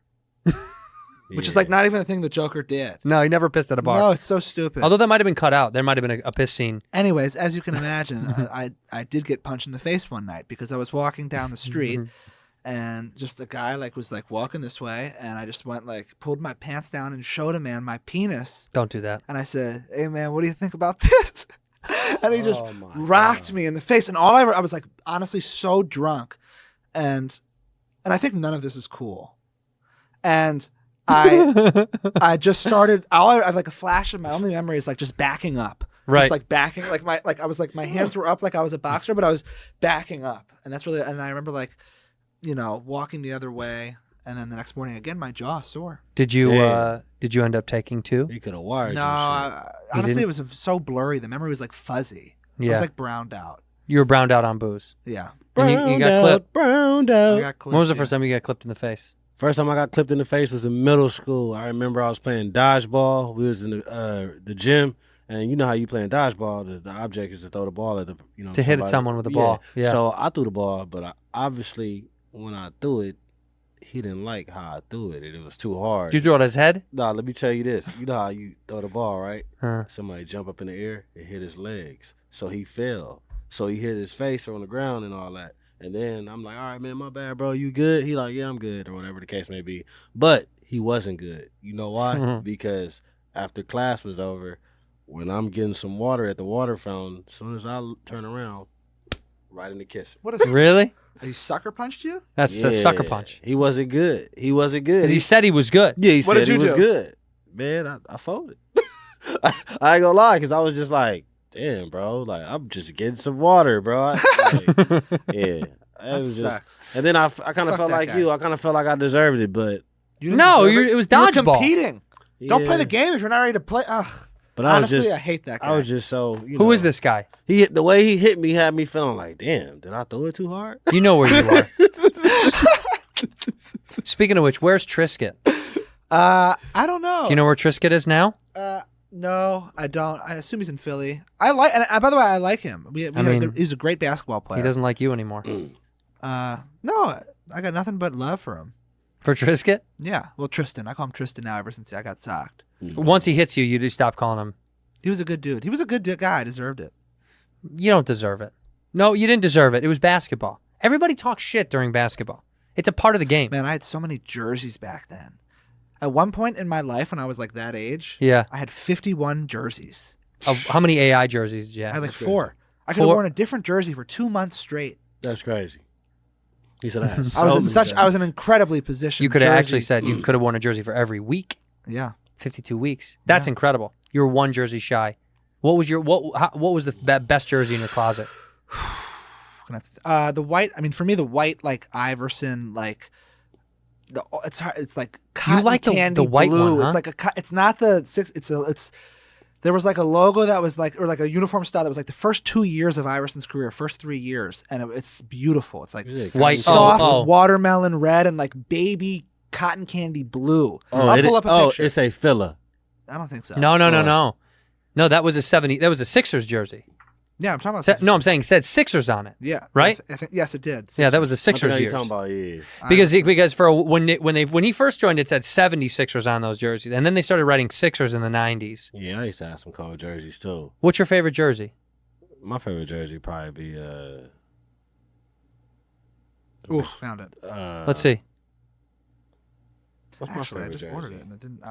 Which is like not even a thing the Joker did. No, he never pissed at a bar. No, it's so stupid. Although that might have been cut out. There might have been a piss scene. Anyways, as you can imagine, I did get punched in the face one night because I was walking down the street and just a guy like was like walking this way, and I just went like pulled my pants down and showed a man my penis, Don't do that. and I said, "Hey man, what do you think about this?" And he just Oh, my rocked me in the face, and I was like honestly so drunk, and I think none of this is cool, and I just started. I have like a flash of my only memory is like just backing up, Right. Just like backing, I was like my hands were up like I was a boxer, but I was backing up, and that's really. And I remember like, walking the other way, and then the next morning again, my jaw sore. Did you Damn. did you end up taking 2? He could have wired No, you shit. honestly, didn't? it was so blurry. The memory was like fuzzy. I Yeah. was like browned out. You were browned out on booze. Yeah, And you got clipped. Browned I out. got clipped, When was the yeah. first time you got clipped in the face? First time I got clipped in the face was in middle school. I remember I was playing dodgeball. We was in the gym, and you know how you playing dodgeball. The object is to throw the ball at the To hit at someone with a ball. Yeah. So I threw the ball, but obviously when I threw it, he didn't like how I threw it. It was too hard. Did you throw it at his head? Nah, let me tell you this. You know how you throw the ball, right? Huh. Somebody jump up in the air and hit his legs. So he fell. So he hit his face on the ground and all that. And then I'm like, all right, man, my bad, bro. You good? He like, yeah, I'm good, or whatever the case may be. But he wasn't good. You know why? Mhm. Because after class was over, when I'm getting some water at the water fountain, as soon as I turn around, right in the kiss. What a Really? he sucker punched you? That's a sucker punch. He wasn't good. He wasn't good. Because he said he was good. Yeah, he What said did he you was do? good. Man, I folded. I ain't gonna lie, because I was just like, damn, bro. Like, I'm just getting some water, bro. Yeah. That was sucks. just, and then I kind of Fuck felt that like guy. you. I kind of felt like I deserved it, but You didn't No, deserve it was You were dodgeball. competing. Don't play yeah. the game if you're not ready to play. Ugh. But I Honestly, was just, I hate that guy. I was just so. Who is this guy? The way he hit me had me feeling like, damn, did I throw it too hard? You know where you are. Speaking of which, where's Trisket? I don't know. Do you know where Trisket is now? No, I don't. I assume he's in Philly. I like, and by the way, I like him. He's a great basketball player. He doesn't like you anymore. No, I got nothing but love for him. For Trisket? Yeah. Well, Tristan. I call him Tristan now ever since I got socked. Once he hits you, you just stop calling him. He was a good dude. He was a good guy. I deserved it. You don't deserve it. No, you didn't deserve it. It was basketball. Everybody talks shit during basketball. It's a part of the game. Man, I had so many jerseys back then. At one point in my life, when I was like that age, Yeah. I had 51 jerseys. How many AI jerseys did you I have? had like 4. I could have 4? worn a different jersey for 2 months straight. That's crazy. He said I had I was in an incredibly positioned. You could have actually jersey. said you could have worn a jersey for every week. Yeah. 52 weeks. That's incredible. You were 1 jersey shy. What was what was the best jersey in your closet? The white. I mean, for me, the white like Iverson like. It's hard. It's like cotton like the candy white blue. one, huh? It's like it's not the 6. It's. There was like a logo that was like, or like a uniform style that was like the first 2 years of Iverson's career, first 3 years, and it's beautiful. It's like White. soft Oh. watermelon red and like baby cotton candy blue. I'll pull up a picture. it's a filler. I don't think so. No. No, that was a 70. That was a Sixers jersey. Yeah, I'm talking about. No, I'm saying it said Sixers on it. Yeah. Right? Yes, it did. Yeah, that was the I Sixers know you're years. talking about, yeah. Because for when he first joined, it said 76ers on those jerseys, and then they started writing Sixers in the 90s. Yeah, I used to have some cold jerseys too. What's your favorite jersey? My favorite jersey would probably be Ooh, found it. Let's see. What's my Actually, I favorite just jersey? ordered it and it didn't.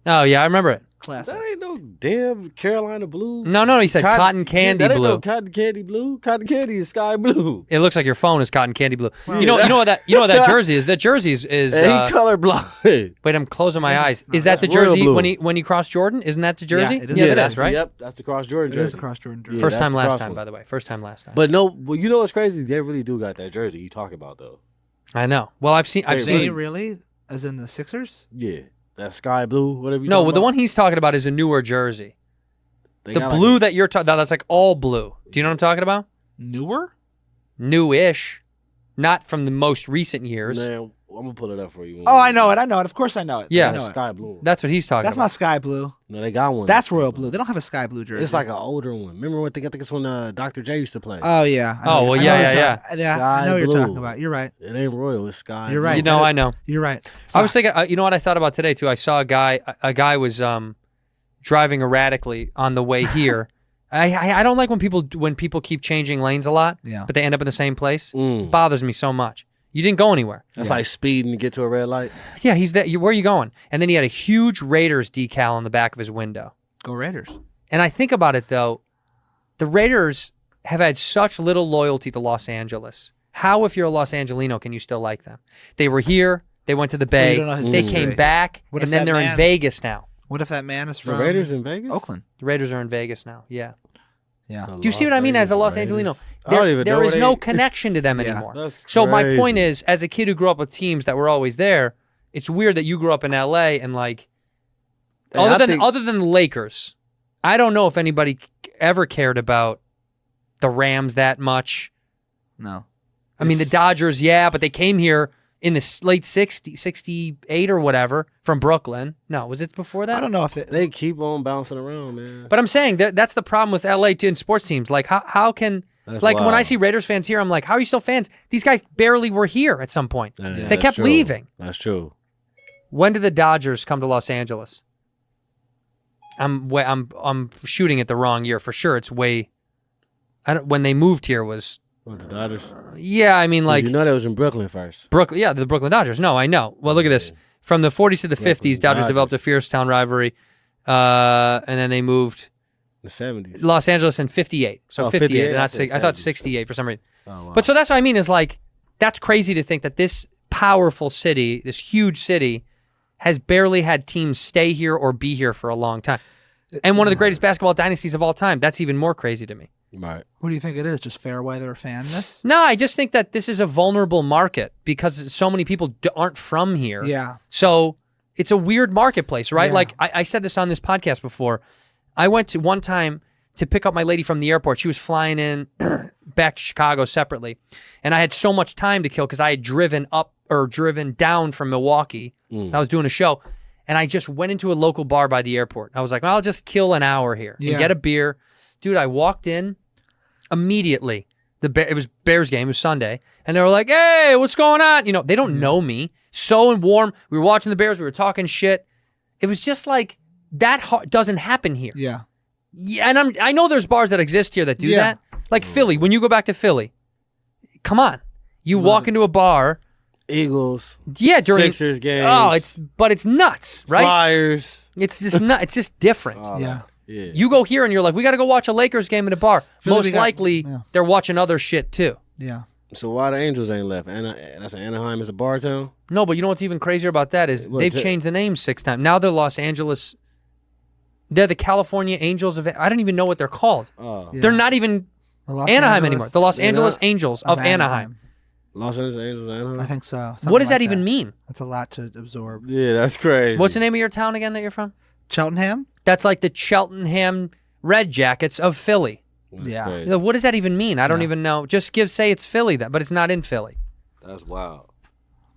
Oh yeah, I remember it. Classic. That ain't no damn Carolina blue. No, he said cotton candy that ain't blue. no cotton candy blue. Cotton candy is sky blue. It looks like your phone is cotton candy blue. Well, you know what that jersey is. That jersey is. And he colorblind. Wait, I'm closing my eyes. Is that the that's royal jersey blue. when he crossed Jordan? Isn't that the jersey? Yeah, it is. Yeah, that that's is, right? Yep, that's the cross Jordan It jersey. is the cross Jordan jersey. Yeah, First that's time, the last cross time, one. by the way. First time, last time. But no, well, you know what's crazy? They really do got that jersey you talking about though. I know. Well, I've seen. They really? As in the Sixers? Yeah, that sky blue, whatever you No, talking well, the about. one he's talking about is a newer jersey. They The got blue like that you're talking about, that's like all blue. Do you know what I'm talking about? Newer? Newish. Not from the most recent years. Man, I'm gonna pull it up for you. Oh, I know it. Of course I know it. Yeah. I know That's it. sky blue. That's what he's talking That's about. not sky blue. No, they got one. That's royal blue. They don't have a sky blue jersey. It's like an older one. Remember what they got? I think it's when Dr. J used to play. Oh yeah. Oh, well, I know yeah, what yeah, you're yeah. talking- Yeah, I Sky know what you're blue. talking about. You're right. It ain't royal. It's sky. You're blue. right. You know, I know. You're right. I was thinking, you know what I thought about today too? I saw a guy was driving erratically on the way here. I don't like when people keep changing lanes a lot, Yeah. but they end up in the same place. Mm. Bothers me so much. You didn't go anywhere. That's like speeding to get to a red light. Yeah, he's there. Where are you going? And then he had a huge Raiders decal on the back of his window. Go Raiders. And I think about it though, the Raiders have had such little loyalty to Los Angeles. How, if you're a Los Angelino, can you still like them? They were here. They went to the Well, you Bay. don't know his They history. came back, What and if then that they're in man- Vegas now. What if that man is The from Raiders in Vegas? Oakland? The Raiders are in Vegas now. Yeah. Yeah. Do you see what I mean as a Los Angelino? I don't even know There where is no they- connection to them Yeah. anymore. That's So my crazy. point is, as a kid who grew up with teams that were always there, it's weird that you grew up in LA and like, Hey, other I than think- the Lakers, I don't know if anybody ever cared about the Rams that much. No. I mean, the Dodgers, yeah, but they came here in the late 60s, 68 or whatever from Brooklyn. No, was it before that? I don't know if They keep on bouncing around, man. But I'm saying that's the problem with LA too in sports teams. Like, how can That's like when I wild. see Raiders fans here, I'm like, how are you still fans? These guys barely were here at some point. Yeah, They that's kept true. leaving. That's true. When did the Dodgers come to Los Angeles? I'm shooting at the wrong year for sure. It's way. When they moved here was. What, the Dodgers? Yeah, I mean like you know that was in Brooklyn first. Brooklyn. Yeah, the Brooklyn Dodgers. No, I know. Well, look at this. From the 40s to the 50s, Dodgers developed a fierce town rivalry, and then they moved The 70s. Los Angeles in 58. So Oh, 58, 58, not I said I thought 70s. 68 for some reason. Oh, wow. But so that's what I mean is like, that's crazy to think that this powerful city, this huge city, has barely had teams stay here or be here for a long time. And one of the greatest basketball dynasties of all time. That's even more crazy to me. Right. What do you think it is? Just fair weather fanness? No, I just think that this is a vulnerable market because so many people aren't from here. Yeah. So it's a weird marketplace, right? Yeah. Like I said this on this podcast before. I went to one time to pick up my lady from the airport. She was flying in back to Chicago separately. And I had so much time to kill because I had driven down from Milwaukee. I was doing a show. And I just went into a local bar by the airport. I was like, well, I'll just kill an hour here Yeah. and get a beer. Dude, I walked in immediately. It was Bears game. It was Sunday. And they were like, hey, what's going on? You know, they don't know me. So warm. We were watching the Bears. We were talking shit. It was just like, that doesn't happen here. Yeah. Yeah, and I know there's bars that exist here that do Yeah. that. Like Philly, when you go back to Philly, come on. You walk into a bar. Eagles. Yeah, during Sixers games. Oh, it's nuts, right? Flyers. It's just it's just different. all Yeah. that. Yeah. You go here and you're like, we got to go watch a Lakers game in a bar. Philly, Most we got- likely, yeah. they're watching other shit too. Yeah. So why the Angels ain't left? That's Anaheim is a bar town. No, but you know what's even crazier about that is What, they've to- changed the name 6 times. Now they're Los Angeles. They're the California Angels of. I don't even know what they're called. Oh, Yeah. They're not even The Los Anaheim Angeles anymore. The Los They're Angeles not? Angels of Anaheim. Los Angeles Angels, Anaheim. I think so. What Something does that like even mean? That's a lot to absorb. Yeah, that's crazy. What's the name of your town again that you're from? Cheltenham? That's like the Cheltenham Red Jackets of Philly. That's Yeah. crazy. You know, what does that even mean? I don't even know. Just say it's Philly, but it's not in Philly. That's wild.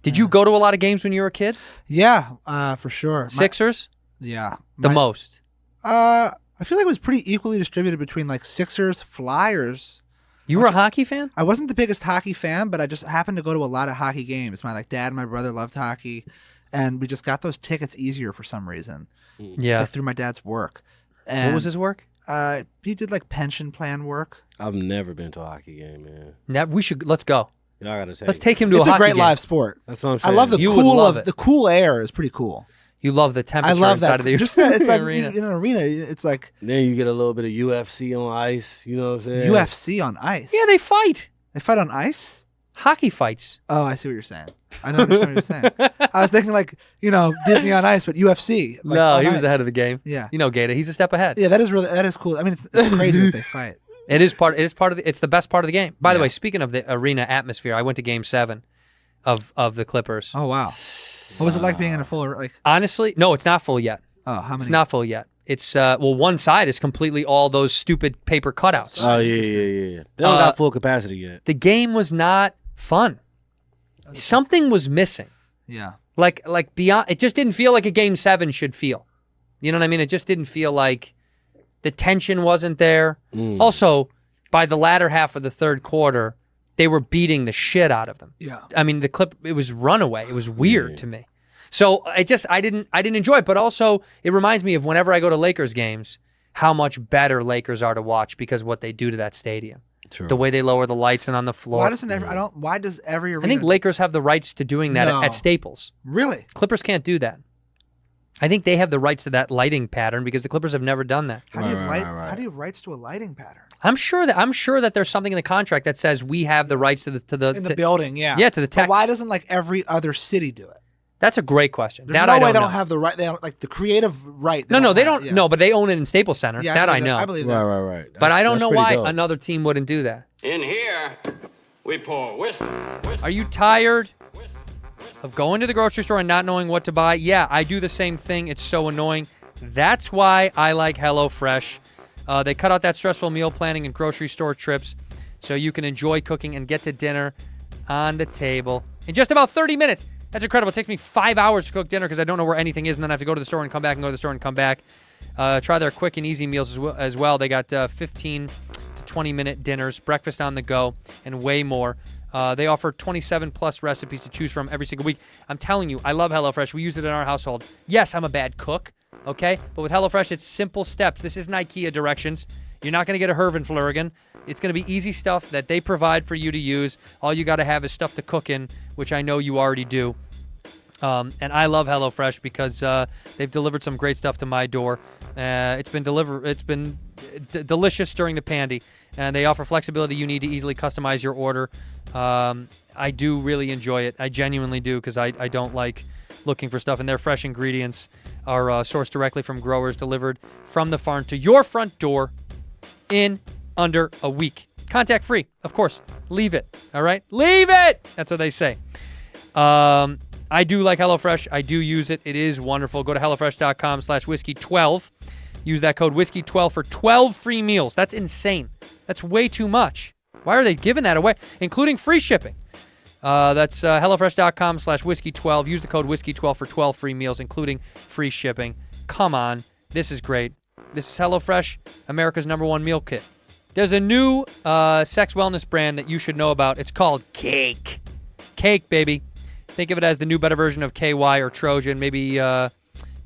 Did you go to a lot of games when you were kids? Yeah, for sure. Sixers? Yeah. The most. I feel like it was pretty equally distributed between like Sixers, Flyers. You were a hockey fan? I wasn't the biggest hockey fan, but I just happened to go to a lot of hockey games. My dad and my brother loved hockey, and we just got those tickets easier for some reason. Yeah. Like through my dad's work. And, What was his work? He did like pension plan work. I've never been to a hockey game, man. Let's go. Y'all gotta take. Let's take him to It's a a hockey great game. live sport. That's what I'm I saying. love the You would cool love of it. the cool air is pretty cool. You love the I temperature love inside that. of the Just that, it's like arena. in an arena. It's like Then you get a little bit of UFC on ice. You know what I'm saying? UFC on ice. Yeah, they fight. They fight on ice. Hockey fights. Oh, I see what you're saying. I don't understand what you're saying. I was thinking like Disney on ice, but UFC. Like, No, on he was ice. ahead of the game. Yeah. You know, Gata, he's a step ahead. Yeah, that is cool. I mean, it's crazy that they fight. It is part of the, it's the best part of the game. By the Yeah. way, speaking of the arena atmosphere, I went to Game 7 of the Clippers. Oh wow. What was it like being in a full like? Honestly, no, it's not full yet. Oh, how many? It's not full yet. It's one side is completely all those stupid paper cutouts. Oh yeah. They don't got full capacity yet. The game was not fun. Something was missing. Yeah. Like beyond, it just didn't feel like a Game 7 should feel. You know what I mean? It just didn't feel like the tension wasn't there. Also, by the latter half of the third quarter, they were beating the shit out of them. Yeah. I mean, it was runaway. It was weird to me. So I didn't enjoy it. But also, it reminds me of whenever I go to Lakers games, how much better Lakers are to watch because of what they do to that stadium. True. The way they lower the lights and on the floor. Why does every arena? I think Lakers have the rights to doing that No. at Staples. Really? Clippers can't do that. I think they have the rights to that lighting pattern because the Clippers have never done that. How do you have Right, lights? right, right. How do you have rights to a lighting pattern I'm sure that there's something in the contract that says we have the rights to the in the building? Yeah. Yeah, to the But text. why doesn't like every other city do it? That's a great question. There's that no I way don't they know. don't have the right. They don't like the creative right. No, they have, don't. yeah. No, but they own it in Staples Center. Yeah, that I believe know. I believe that. Right. But I don't That's know pretty why dope. another team wouldn't do that. In here, we pour whiskey. Are you tired of going to the grocery store and not knowing what to buy? Yeah, I do the same thing. It's so annoying. That's why I like HelloFresh. They cut out that stressful meal planning and grocery store trips so you can enjoy cooking and get to dinner on the table in just about 30 minutes. That's incredible. It takes me 5 hours to cook dinner because I don't know where anything is, and then I have to go to the store and come back and go to the store and come back. Try their quick and easy meals as well. They got 15 to 20-minute dinners, breakfast on the go, and way more. They offer 27-plus recipes to choose from every single week. I'm telling you, I love HelloFresh. We use it in our household. Yes, I'm a bad cook, okay? But with HelloFresh, it's simple steps. This isn't IKEA directions. You're not going to get a Hervenflurgen. It's going to be easy stuff that they provide for you to use. All you got to have is stuff to cook in, which I know you already do. And I love HelloFresh because they've delivered some great stuff to my door. It's been delicious during the pandy, and they offer flexibility you need to easily customize your order. I do really enjoy it. I genuinely do because I don't like looking for stuff, and their fresh ingredients are sourced directly from growers, delivered from the farm to your front door in under a week. Contact free, of course. Leave it, all right? Leave it! That's what they say. I do like HelloFresh. I do use it. It is wonderful. Go to HelloFresh.com/whiskey12. Use that code whiskey12 for 12 free meals. That's insane. That's way too much. Why are they giving that away? Including free shipping. That's HelloFresh.com/whiskey12. Use the code whiskey12 for 12 free meals, including free shipping. Come on. This is great. This is HelloFresh, America's #1 meal kit. There's a new sex wellness brand that you should know about. It's called Cake. Cake, baby. Think of it as the new, better version of KY or Trojan. Maybe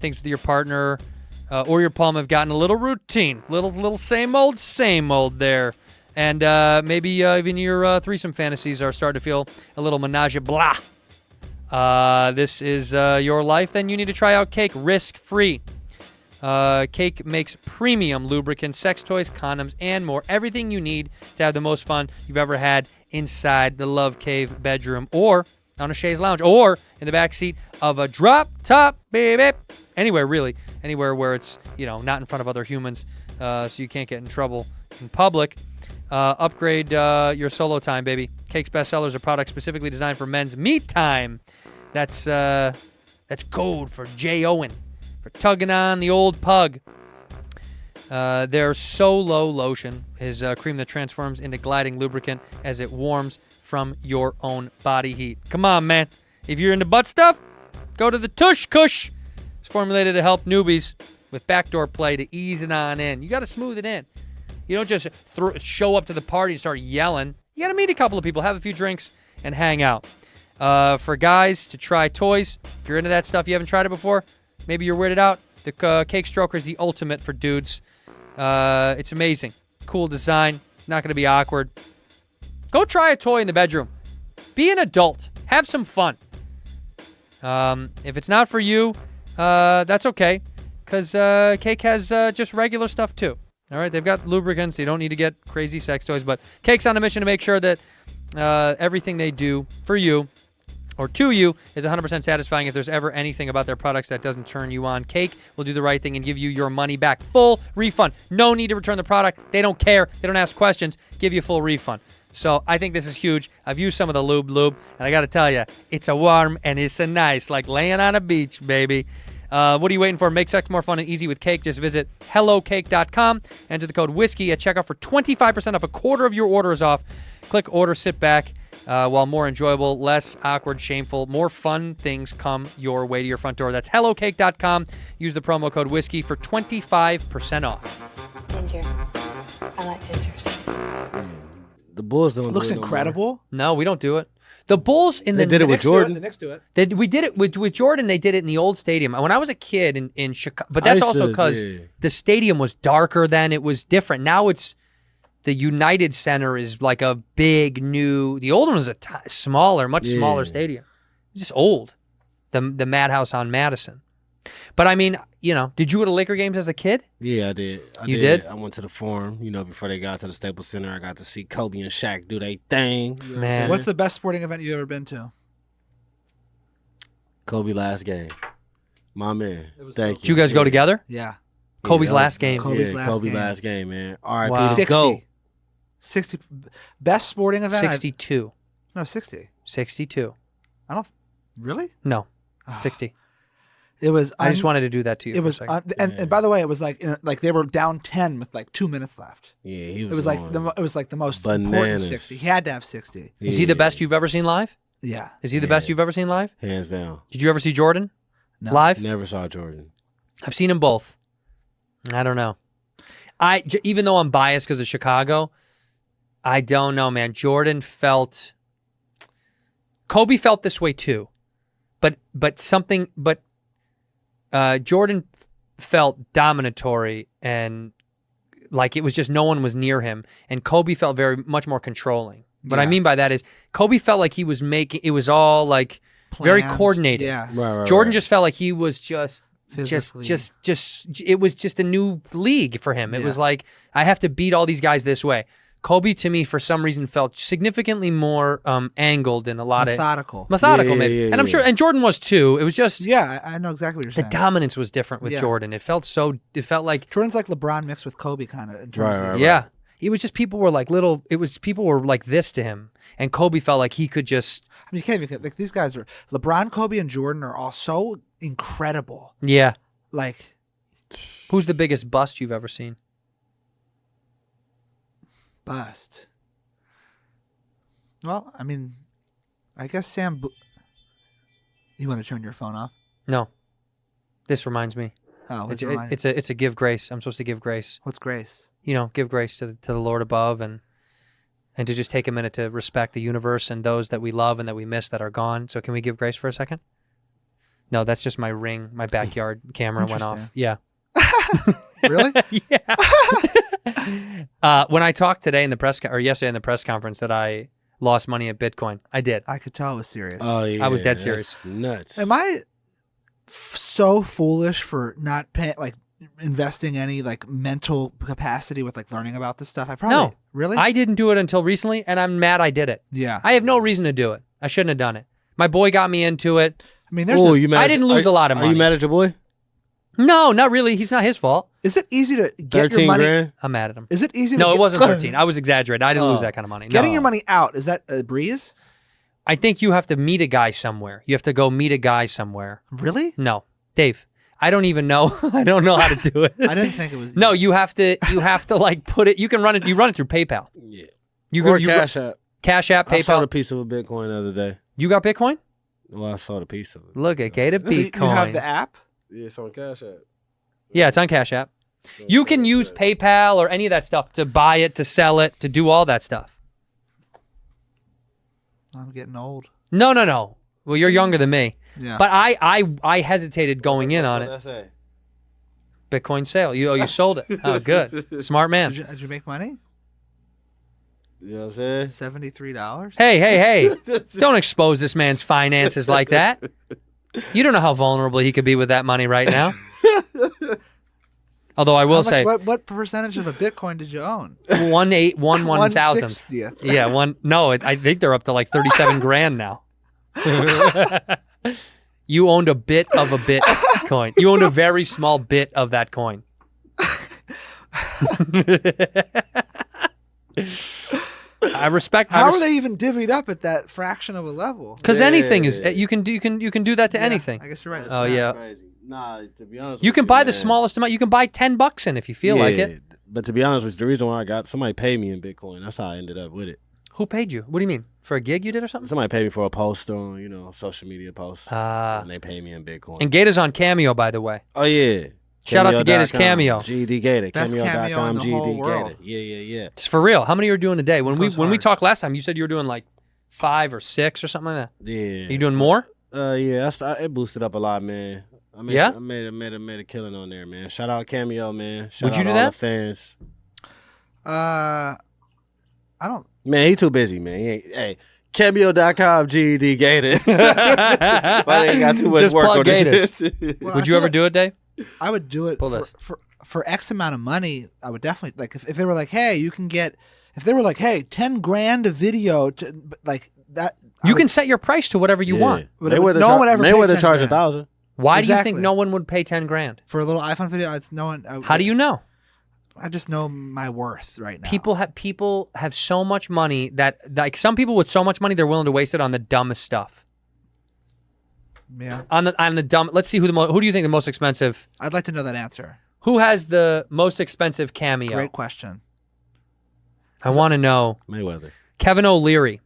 things with your partner or your palm have gotten a little routine. Little same old there. And maybe even your threesome fantasies are starting to feel a little menage a blah. This is your life, then you need to try out Cake risk-free. Cake makes premium lubricants, sex toys, condoms, and more. Everything you need to have the most fun you've ever had inside the Love Cave bedroom or on a chaise lounge or in the back seat of a drop top, baby. Anywhere, really. Anywhere where it's, not in front of other humans so you can't get in trouble in public. Upgrade your solo time, baby. Cake's bestseller is a product specifically designed for men's me time. That's code for J. Owen, for tugging on the old pug. Their Solo Lotion is a cream that transforms into gliding lubricant as it warms from your own body heat. Come on, man. If you're into butt stuff, go to the Tush Kush. It's formulated to help newbies with backdoor play to ease it on in. You got to smooth it in. You don't just show up to the party and start yelling. You got to meet a couple of people, have a few drinks, and hang out. For guys to try toys, if you're into that stuff, you haven't tried it before, maybe you're weirded out, the Cake Stroker is the ultimate for dudes. It's amazing. Cool design. Not going to be awkward. Go try a toy in the bedroom. Be an adult. Have some fun. If it's not for you, that's okay, because Cake has just regular stuff too. All right, they've got lubricants. You don't need to get crazy sex toys, but Cake's on a mission to make sure that everything they do for you or to you is 100% satisfying. If there's ever anything about their products that doesn't turn you on, Cake will do the right thing and give you your money back. Full refund. No need to return the product. They don't care. They don't ask questions. Give you a full refund. So I think this is huge. I've used some of the lube, and I got to tell you, it's a warm and it's a nice, like laying on a beach, baby. What are you waiting for? Make sex more fun and easy with Cake. Just visit hellocake.com. Enter the code WHISKEY at checkout for 25% off. A quarter of your order is off. Click order, sit back. While more enjoyable, less awkward, shameful, more fun things come your way to your front door. That's hellocake.com. Use the promo code WHISKEY for 25% off. Ginger. I like gingers. The Bulls don't. Looks do it no incredible. No, we don't do it. The Bulls in They the did it with Knicks do Jordan. The Knicks do it. we did it with Jordan. They did it in the old stadium. When I was a kid in Chicago, but that's I also used to, because yeah. the stadium was darker then. It was different. Now it's the United Center is like a big new. The old one was a smaller, much smaller Yeah. stadium. It's just old. The Madhouse on Madison. But I mean, you know, did you go to Laker games as a kid? Yeah, I did. You did? I went to the Forum. You know, before they got to the Staples Center, I got to see Kobe and Shaq do their thing. You know what I'm Man. saying? What's the best sporting event you've ever been to? Kobe last game? My man. Thank you. Did you guys go together? Yeah. Kobe's that was- last game. Kobe's yeah, last Kobe game. last game, man. R.I.P. Wow. to 60. go. 60. Best sporting event? 62. No, 60. 62. I don't. Really? No, 60. It was. I just wanted to do that to you. It for was. a second. And by the way, it was like like they were down 10 with like 2 minutes left. Yeah, he was. It was like on it was like the most important bananas. 60. He had to have 60. Is he the best you've ever seen live? Yeah. Is he the best you've ever seen live? Hands down. Did you ever see Jordan No. live? Never saw Jordan. I've seen them both. I don't know. Even though I'm biased because of Chicago, I don't know, man. Jordan felt. Kobe felt this way too, but Jordan felt dominatory and like it was just no one was near him, and Kobe felt very much more controlling. What I Yeah. mean by that is Kobe felt like he was making it was all like very Plans. coordinated. Yeah. Right. Jordan just felt like he was just Physically. it was just a new league for him. It Yeah. was like I have to beat all these guys this way. Kobe to me for some reason felt significantly more angled in a lot Methodical. of methodical Yeah, maybe. yeah, And I'm yeah. sure and Jordan was too. It was just Yeah, I know exactly what you're the saying. dominance was different with Yeah. Jordan. It felt like Jordan's like LeBron mixed with Kobe kind of in terms Right, of right, yeah. It was just people were like people were like this to him. And Kobe felt like he could just I mean, you can't even like these guys are LeBron, Kobe, and Jordan are all so incredible. yeah. Like Who's the biggest bust you've ever seen? bust. Well, I mean, I guess you want to turn your phone off? No. This reminds me. Oh, what's It's a give grace. I'm supposed to give grace. what's grace? You know, give grace to the Lord above and to just take a minute to respect the universe and those that we love and that we miss that are gone. So can we give grace for a second? No, that's just my Ring, my backyard camera went off. Yeah. Really? Yeah. When I talked today in the yesterday in the press conference that I lost money at Bitcoin, I did. I could tell it was serious. Oh yeah, I was dead that's serious. Nuts. Am I so foolish for not paying, like investing any like mental capacity with like learning about this stuff? I probably No. really. I didn't do it until recently, and I'm mad I did it. yeah. I have no reason to do it. I shouldn't have done it. My boy got me into it. I mean, there's. Oh, a, you mad I at- didn't lose are- a lot of Are you money. mad at your boy? No, not really. He's not his fault. is it easy to get 13 your money? grand. I'm mad at him. Is it easy? No, to it get, wasn't 13. I was exaggerating. I didn't lose Oh. that kind of money. No. Getting your money out, is that a breeze? I think you have to meet a guy somewhere. You have to go meet a guy somewhere. Really? No, Dave. I don't even know. I don't know how to do it. I didn't think it was. No, you have to like put it. You can run it. You run it through PayPal. Yeah. You Or you Cash App. Cash App, I sold a PayPal. piece of a Bitcoin the other day. You got Bitcoin? Well, I sold a piece of it. Look at Gata So you Bitcoin. have the app. Yeah, it's on Cash App. Yeah, it's on Cash App. You can use PayPal or any of that stuff to buy it, to sell it, to do all that stuff. I'm getting old. No. Well, you're younger than me. Yeah. But I hesitated going in on it. What'd I say? Bitcoin sale. You sold it. Oh, good. Smart man. Did you make money? You know what I'm saying? $73. Hey. Don't expose this man's finances like that. You don't know how vulnerable he could be with that money right now. Although I will say, what percentage of a Bitcoin did you own? 1,000th. 1/60th. Yeah, I think they're up to like 37 grand now. You owned a bit of a Bitcoin. You owned a very small bit of that coin. I respect. How are they even divvied up at that fraction of a level? Because anything is you can do that to anything. I guess you're right. Oh yeah. Crazy. Nah, to be honest, You with can buy the man, smallest amount. You can buy $10 in if you feel like it. But to be honest with you, the reason why I got somebody paid me in Bitcoin. That's how I ended up with it. Who paid you? What do you mean? For a gig you did or something? Somebody paid me for a post on social media post, and they paid me in Bitcoin. And Gata's on Cameo, by the way. Oh yeah. Shout out to Gata's Cameo. GD Gata. Best Cameo in the whole GD world. Gata. Yeah. It's for real. How many are you doing a day? When we hard. talked last time, you said you were doing like 5 or 6 or something like that. Yeah. Are you doing more? Yeah. it boosted up a lot, man. I Yeah? made a killing on there, man. Shout out Cameo, man. Shout Would you out do all that? the fans. I don't. Man, he too busy, man. Hey, Cameo.com GD Gata. Why they got too much Just work plug on this? Well, Would I you feel ever like do it, Dave? I would do it Pull this. for X amount of money. I would definitely like if they were like, hey, you can get. If they were like, hey, 10 grand a video to like that. You can set your price to whatever you want. But Mayweather no one would ever pay Mayweather 10 charge grand. 1,000. Why do you think Exactly. no one would pay 10 grand? For a little iPhone video. It's no one. How do you know? I just know my worth right now. People have so much money that like some people with so much money they're willing to waste it on the dumbest stuff. Yeah. On the dumb. Let's see who do you think the most expensive? I'd like to know that answer. Who has the most expensive cameo? Great question. I want to know. Mayweather. Kevin O'Leary.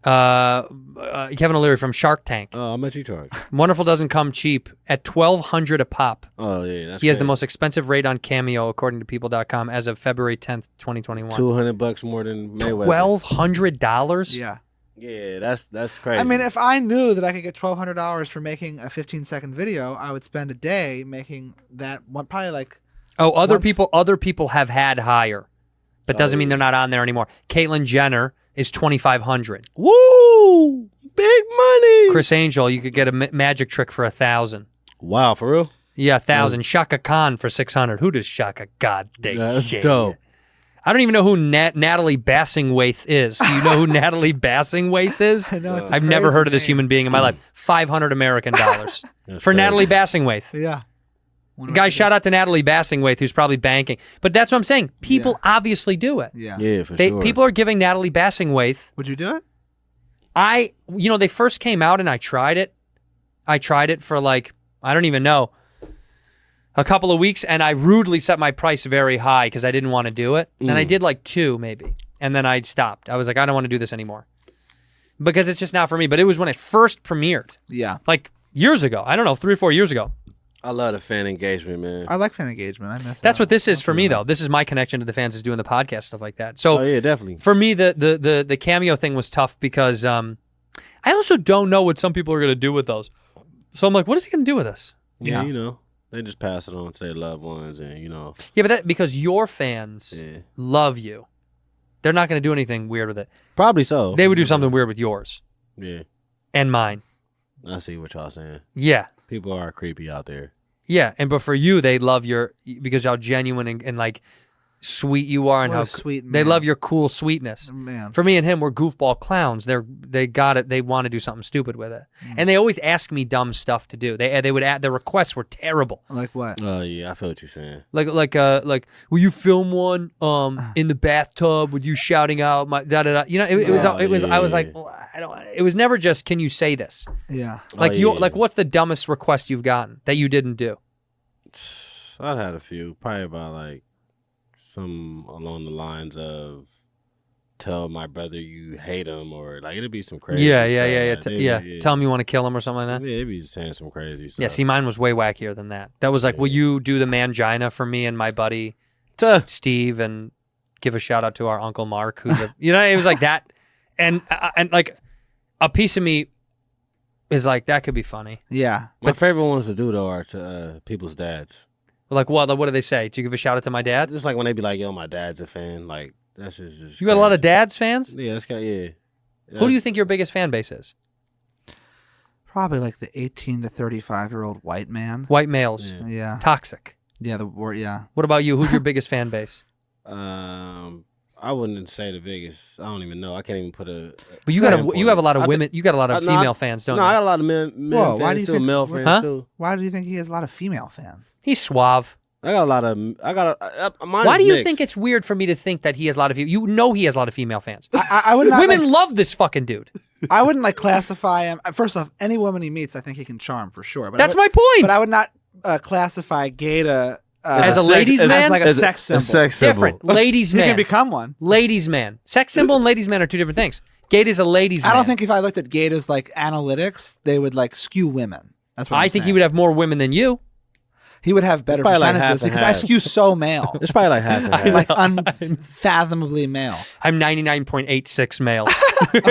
Kevin O'Leary from Shark Tank. Oh, how much you charge? Wonderful doesn't come cheap at $1,200 a pop. Oh, yeah. That's He has the crazy. most expensive rate on Cameo according to People.com as of February 10th, 2021. $200 more than Mayweather. $1,200? Yeah. Yeah, that's crazy. I mean, if I knew that I could get $1,200 for making a 15-second video, I would spend a day making that one. Probably like. Oh, other Once- people have had higher, but doesn't mean they're not on there anymore. Caitlyn Jenner is $2,500. Woo! Big money. Chris Angel, you could get a magic trick for $1,000. Wow, for real? Yeah, $1,000. Shaka Khan for $600. Who does Shaka God dang That's shit? dope. I don't even know who Natalie Bassingwaith is. Do you know who Natalie Bassingwaith is? I know, it's a I've never crazy heard of this name. human being in my life. $500 American dollars That's for crazy. Natalie Bassingwaith. Yeah. Guys, shout out to Natalie Bassingwaith, who's probably banking. But that's what I'm saying. People obviously do it. Yeah. Yeah, for sure. People are giving Natalie Bassingwaith. Would you do it? They first came out and I tried it. I tried it for like, I don't even know, a couple of weeks, and I rudely set my price very high because I didn't want to do it. And I did like 2 maybe, and then I stopped. I was like, I don't want to do this anymore because it's just not for me. But it was when it first premiered, Yeah. like years ago. I don't know, 3 or 4 years ago. I love the fan engagement, man. I like fan engagement. I miss That's that. what this is for me, though. This is my connection to the fans, is doing the podcast, stuff like that. So Oh, yeah, definitely. for me, the Cameo thing was tough because I also don't know what some people are going to do with those. So I'm like, what is he going to do with this? Yeah, Yeah. they just pass it on to their loved ones, and Yeah, but because your fans yeah. love you, they're not going to do anything weird with it. Probably so. They would do something weird with yours Yeah, and mine. I see what y'all saying. Yeah. People are creepy out there. Yeah. But for you, they love because how genuine and like sweet you are, and What how a sweet they man. love your cool sweetness. Man. For me and him, we're goofball clowns. They got it. They want to do something stupid with it, and they always ask me dumb stuff to do. They would add, their requests were terrible. Like what? Oh yeah, I feel what you're saying. Like will you film one in the bathtub with you shouting out my da da da? You know, it was I was like, well, I don't. It was never just, can you say this? Yeah. Like yeah. like what's the dumbest request you've gotten that you didn't do? I've had a few, probably about like some along the lines of tell my brother you hate him, or like it'd be some crazy. Yeah. stuff. Tell him you want to kill him or something like that. Yeah, it'd be saying some crazy stuff. Yeah, see, mine was way wackier than that. That was like, will you do the mangina for me and my buddy Tuh. Steve, and give a shout out to our Uncle Mark, who's it was like that, and like a piece of me is like, that could be funny. Yeah. My favorite ones to do though are to people's dads. Like what? Like, what do they say? Do you give a shout out to my dad? Just like when they be like, "Yo, my dad's a fan." Like that's just. You got a lot of crazy. dads fans. Yeah, that's kind of, yeah. Who do you think your biggest fan base is? Probably like the 18 to 35-year-old white man. White males. Yeah. Toxic. Yeah, the word. Yeah. What about you? Who's your biggest fan base? I wouldn't say the biggest. I don't even know. I can't even put a. But you have a lot of women. You got a lot of female fans, don't No, you? I got a lot of men Whoa, fans why do you too, think- male fans Huh? too. Why do you think he has a lot of female fans? He's suave. I got a lot of. Mine Why is do you mixed. think it's weird for me to think that he has a lot of? You know he has a lot of female fans. I would not. Women love this fucking dude. I wouldn't like classify him. First off, any woman he meets, I think he can charm for sure. But That's I my would, point. But I would not classify Gata As a ladies' man? as like a sex symbol. A sex symbol. Different. Ladies' He man. can become one. Ladies' man. Sex symbol and ladies' man are two different things. Gata's a ladies' man. I don't think if I looked at Gata's like analytics, they would like skew women. That's what I think he would have more women than you. He would have better probably like percentages half and because I half. skew so male, It's probably like half and half. like unfathomably male. I'm 99.86 male. But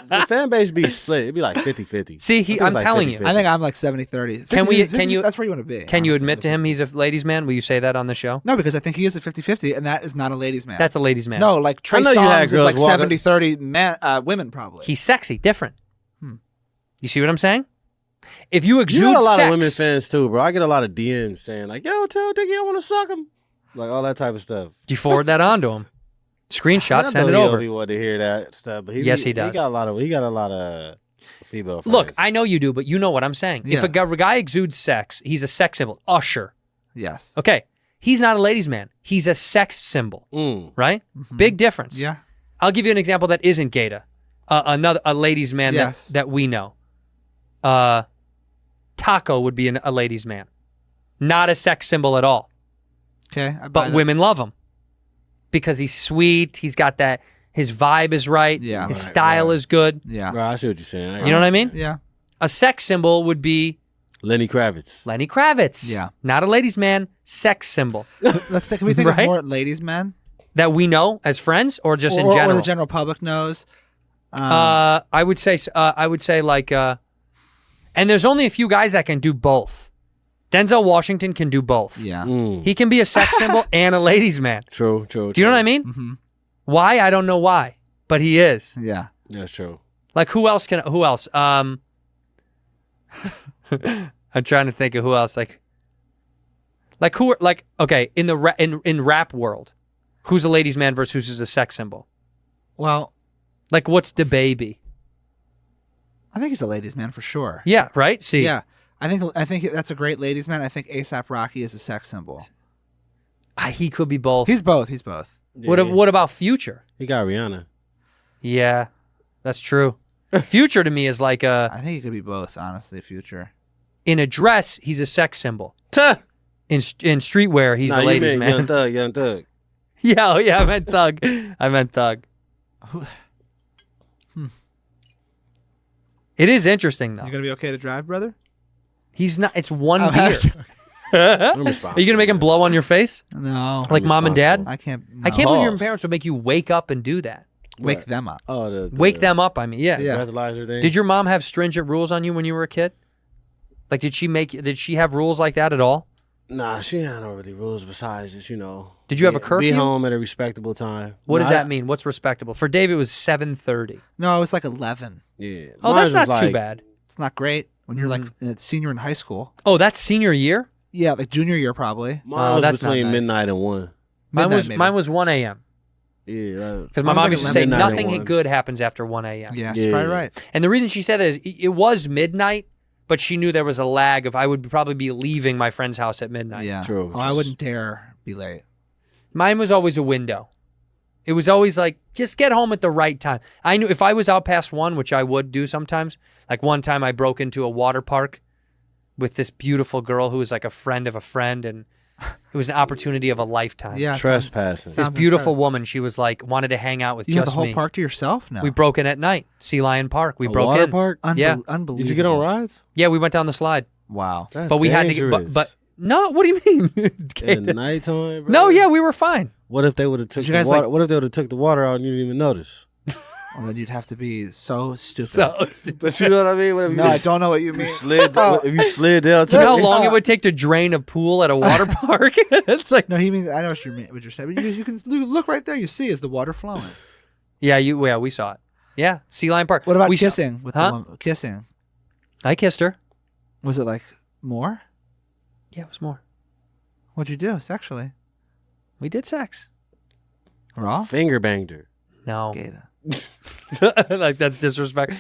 the fan base be split. It'd be like 50-50. See, I think I'm it's like telling you. 50-50. I think I'm like 70-30. Can we- 50, can you- That's where you want to be. Can you honestly. admit to him he's a ladies' man? Will you say that on the show? No, because I think he is a 50-50, and that is not a ladies' man. That's a ladies' man. No, like Trey know you had Songz is girls like walking- 70-30 men, women probably. He's sexy, different. You see what I'm saying? If you You exude got a lot sex, of women fans too, bro. I get a lot of DMs saying like, "Yo, tell Dicky I want to suck him," like all that type of stuff. you forward that on to him. Screenshot, I send it know over. He wanted to hear that stuff, but Yes, he does. He got a lot of female. Look, fans. I know you do, but you know what I'm saying. If Yeah. a guy exudes sex, he's a sex symbol. Usher. Yes. Okay. He's not a ladies' man. He's a sex symbol, right? Big difference. Yeah. I'll give you an example that isn't Gata. A ladies' man Yes. that we know. Taco would be a ladies' man. Not a sex symbol at all. Okay. I buy But that. women love him. Because he's sweet. He's got that. His vibe is right. Yeah. His Right, style is good. Yeah. Bro, I see what you're saying. You know what I mean? Yeah. A sex symbol would be Lenny Kravitz. Lenny Kravitz. Yeah. Not a ladies' man, sex symbol. Let's think. Can we think Right? of more ladies' men? That we know as friends or just in Or general? the general public knows. I would say like, and there's only a few guys that can do both. Denzel Washington can do both. Yeah. He can be a sex symbol and a ladies' man. True. Do you know what I mean? Mm-hmm. Why? I don't know why, but he is. Yeah. That's true. Like who else? I'm trying to think of who else. Like who are like okay in the in rap world, who's a ladies' man versus who's a sex symbol? Well, Like what's the baby? I think he's a ladies' man for sure. Yeah, right. See, Yeah. I think that's a great ladies' man. I think A$AP Rocky is a sex symbol. He could be both. He's both. He's both. What about Future? He got Rihanna. Yeah, that's true. Future to me is like I think he could be both. Honestly, Future. in a dress, he's a sex symbol. Tuh. In streetwear, he's Nah, a you ladies' meant man. Young Thug. Yeah, oh yeah, I meant thug. I meant thug. It is interesting though. You gonna be okay to drive, brother? He's not. It's one Oh, beer. I'm Are you gonna make him blow on your face No. like mom and dad? I can't. I can't believe your Pause. parents would make you wake up and do that. wake them up. Oh, the Wake them up. I mean, yeah. Yeah. breathalyzer thing. Did your mom have stringent rules on you when you were a kid? Like, did she have rules like that at all? Nah, she had no really rules besides just Did you have a be curfew? home at a respectable time. What does Nah, that mean? What's respectable? For Dave, it was 7:30. No, it was like 11. Yeah. Oh, Mine that's was not too like- bad. It's not great when you're like a senior in high school. Oh, that's senior year. Yeah, like junior year probably. Mine Oh, was that's not between nice. midnight and 1. Midnight, Mine was 1 a.m. Yeah. Because my Mine was mom like used to say 11. nothing Midnight and good happens after 1 a.m. Yeah, she's probably right. And the reason she said that is it was midnight, but she knew there was a lag of I would probably be leaving my friend's house at midnight. Yeah. True. Oh, I wouldn't dare be late. Mine was always a window. It was always like, just get home at the right time. I knew if I was out past 1, which I would do sometimes, like one time I broke into a water park with this beautiful girl who was like a friend of a friend, and it was an opportunity of a lifetime. Yeah. Trespassing. This sounds beautiful incredible. woman, she was like, wanted to hang out with You have the just whole me. park to yourself now. We broke in at night, Sea Lion Park. We A broke water in. park? Yeah. Unbelievable. Did you get on rides? Yeah, we went down the slide. Wow. That's But we had to get, dangerous. but no, what do you mean? in the nighttime, bro? No, yeah, we were fine. What if they would have took Did you the guys, water? like- What if they would have took the water out and you didn't even notice? Well, then you'd have to be so stupid. So, But you know what I mean? What if you no, I just don't know what you mean. slid? If you slid down, you know how to long it would take to drain a pool at a water park? It's like, No, he means I know what you're saying. But you can look right there. You see, is the water flowing? yeah, we saw it. Yeah, Sea Lion Park. What about we saw- kissing with Huh? the woman? Kissing. I kissed her. Was it like more? Yeah, it was more. What'd you do sexually? We did sex. Raw? Finger banged her. No. Gata. Like, that's disrespect.